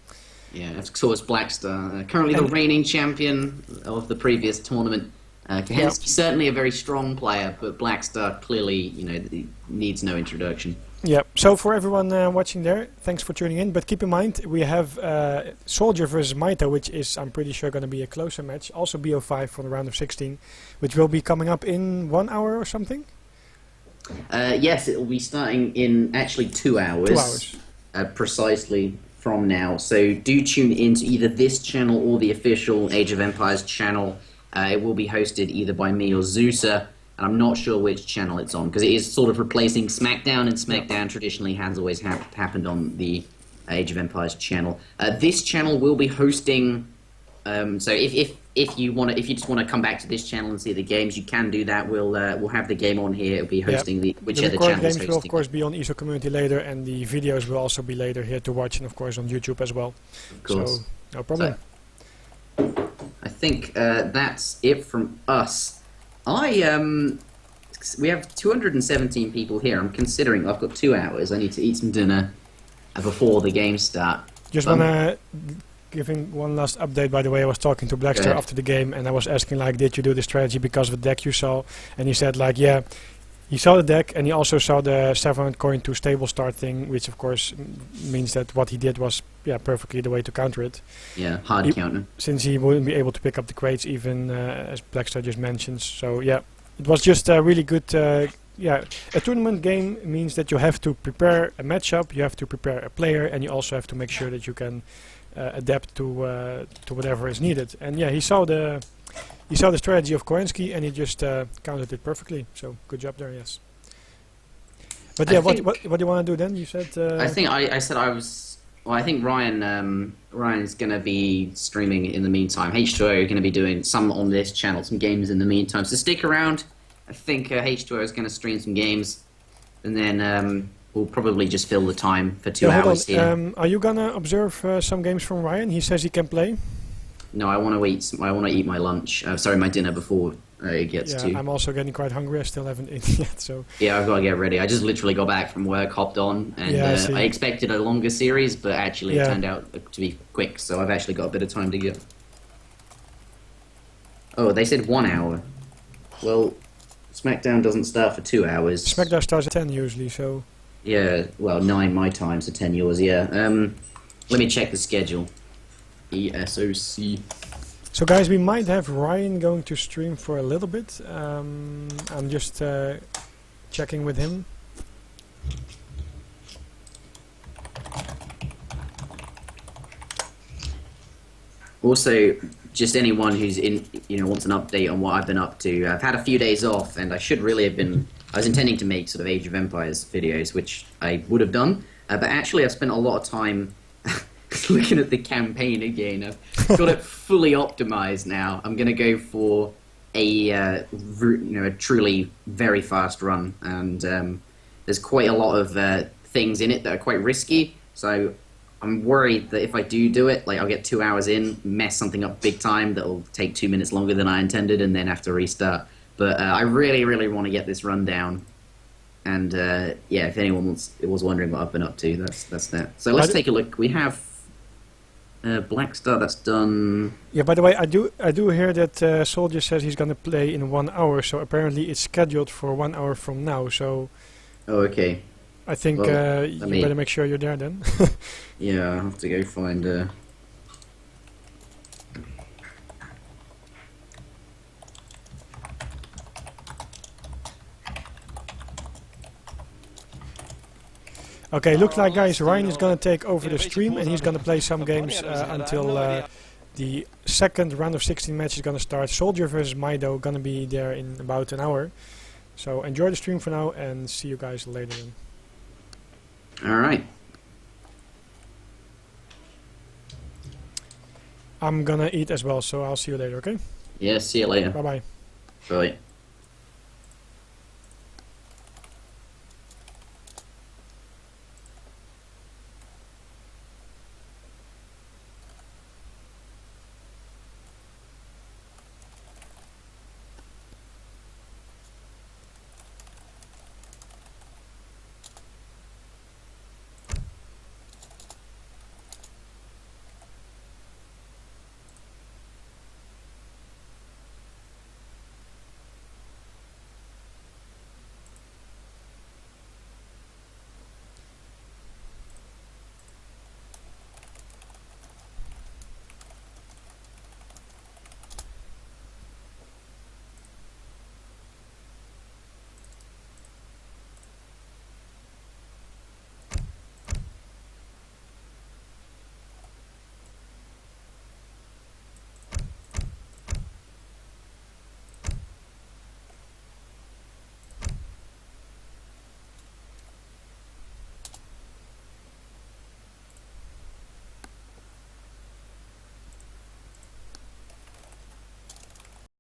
Yeah, so it's Blackstar. Currently the And- reigning champion of the previous tournament. yeah, Kensy certainly a very strong player, but Blackstar clearly, needs no introduction. yeah. So for everyone watching there, thanks for tuning in. But keep in mind, we have Soldier versus Maito, which is, I'm pretty sure, going to be a closer match. Also BO5 for the round of 16, which will be coming up in 1 hour or something. Yes, it will be starting in actually 2 hours. 2 hours. Precisely from now. So do tune into either this channel or the official Age of Empires channel. It will be hosted either by me or Zeusa, and I'm not sure which channel it's on, because it is sort of replacing SmackDown, and SmackDown traditionally has always happened on the Age of Empires channel. This channel will be hosting. So if you just want to come back to this channel and see the games, you can do that. We'll have the game on here. It'll be hosting the The whichever recorded channel is games will, of hosting. course, be on ESO Community later, and the videos will also be later here to watch, and of course on YouTube as well. Of course. So, no problem. I think that's it from us. We have 217 people here. I'm considering I've got 2 hours. I need to eat some dinner before the games start. Just want to giving one last update, by the way. I was talking to Blackstar after the game, and I was asking, like, did you do the strategy because of the deck you saw? And he said, like, yeah, he saw the deck, and he also saw the 700 coin to stable start thing, which of course means that what he did was, yeah, perfectly the way to counter it. Yeah, hard counter. Since he wouldn't be able to pick up the crates, even as Blackstar just mentions. So yeah, it was just a really good. Yeah, a tournament game means that you have to prepare a matchup, you have to prepare a player, and you also have to make sure that you can adapt to whatever is needed. And yeah, he saw the strategy of Cohenski, and he just countered it perfectly. So good job there, yes. But yeah, what do you want to do then? You said. I said I was. Well, I think Ryan's going to be streaming in the meantime. H2O are going to be doing some on this channel, some games in the meantime. So stick around. I think H2O is going to stream some games, and then we'll probably just fill the time for 2 hours here. Are you gonna observe some games from Ryan? He says he can play. No, I want to eat. I want to eat my lunch. Sorry, my dinner before it gets to. I'm also getting quite hungry. I still haven't eaten yet, so. Yeah, I've got to get ready. I just literally got back from work, hopped on, and I expected a longer series, but actually it turned out to be quick. So I've actually got a bit of time to get. Oh, they said 1 hour. Well, SmackDown doesn't start for 2 hours. SmackDown starts at 10 usually, so. Yeah, well, 9 my time, so 10 yours. Yeah. Let me check the schedule. ESOC. So guys, we might have Ryan going to stream for a little bit. I'm just checking with him. Also, just anyone who's wants an update on what I've been up to. I've had a few days off, and I should really have been. I was intending to make sort of Age of Empires videos, which I would have done, but actually I've spent a lot of time looking at the campaign again. I've got it fully optimized now. I'm going to go for a truly very fast run, and there's quite a lot of things in it that are quite risky. So I'm worried that if I do it, like I'll get 2 hours in, mess something up big time that'll take 2 minutes longer than I intended, and then have to restart. But I really, really want to get this run down. And yeah, if anyone was wondering what I've been up to, that's that. So let's take a look. We have Blackstar, that's done. Yeah, by the way, I do hear that Soldier says he's going to play in 1 hour, so apparently it's scheduled for 1 hour from now. So Oh, okay. I think Well, you better make sure you're there then. Yeah, I'll have to go find... Okay, looks like, guys, Ryan is going to take over the stream, and he's going to play some games until the second round of 16 match is going to start. Soldier versus Maido going to be there in about an hour. So enjoy the stream for now, and see you guys later. Alright. I'm gonna eat as well, so I'll see you later, okay? Yeah, see you later. Bye-bye. Bye.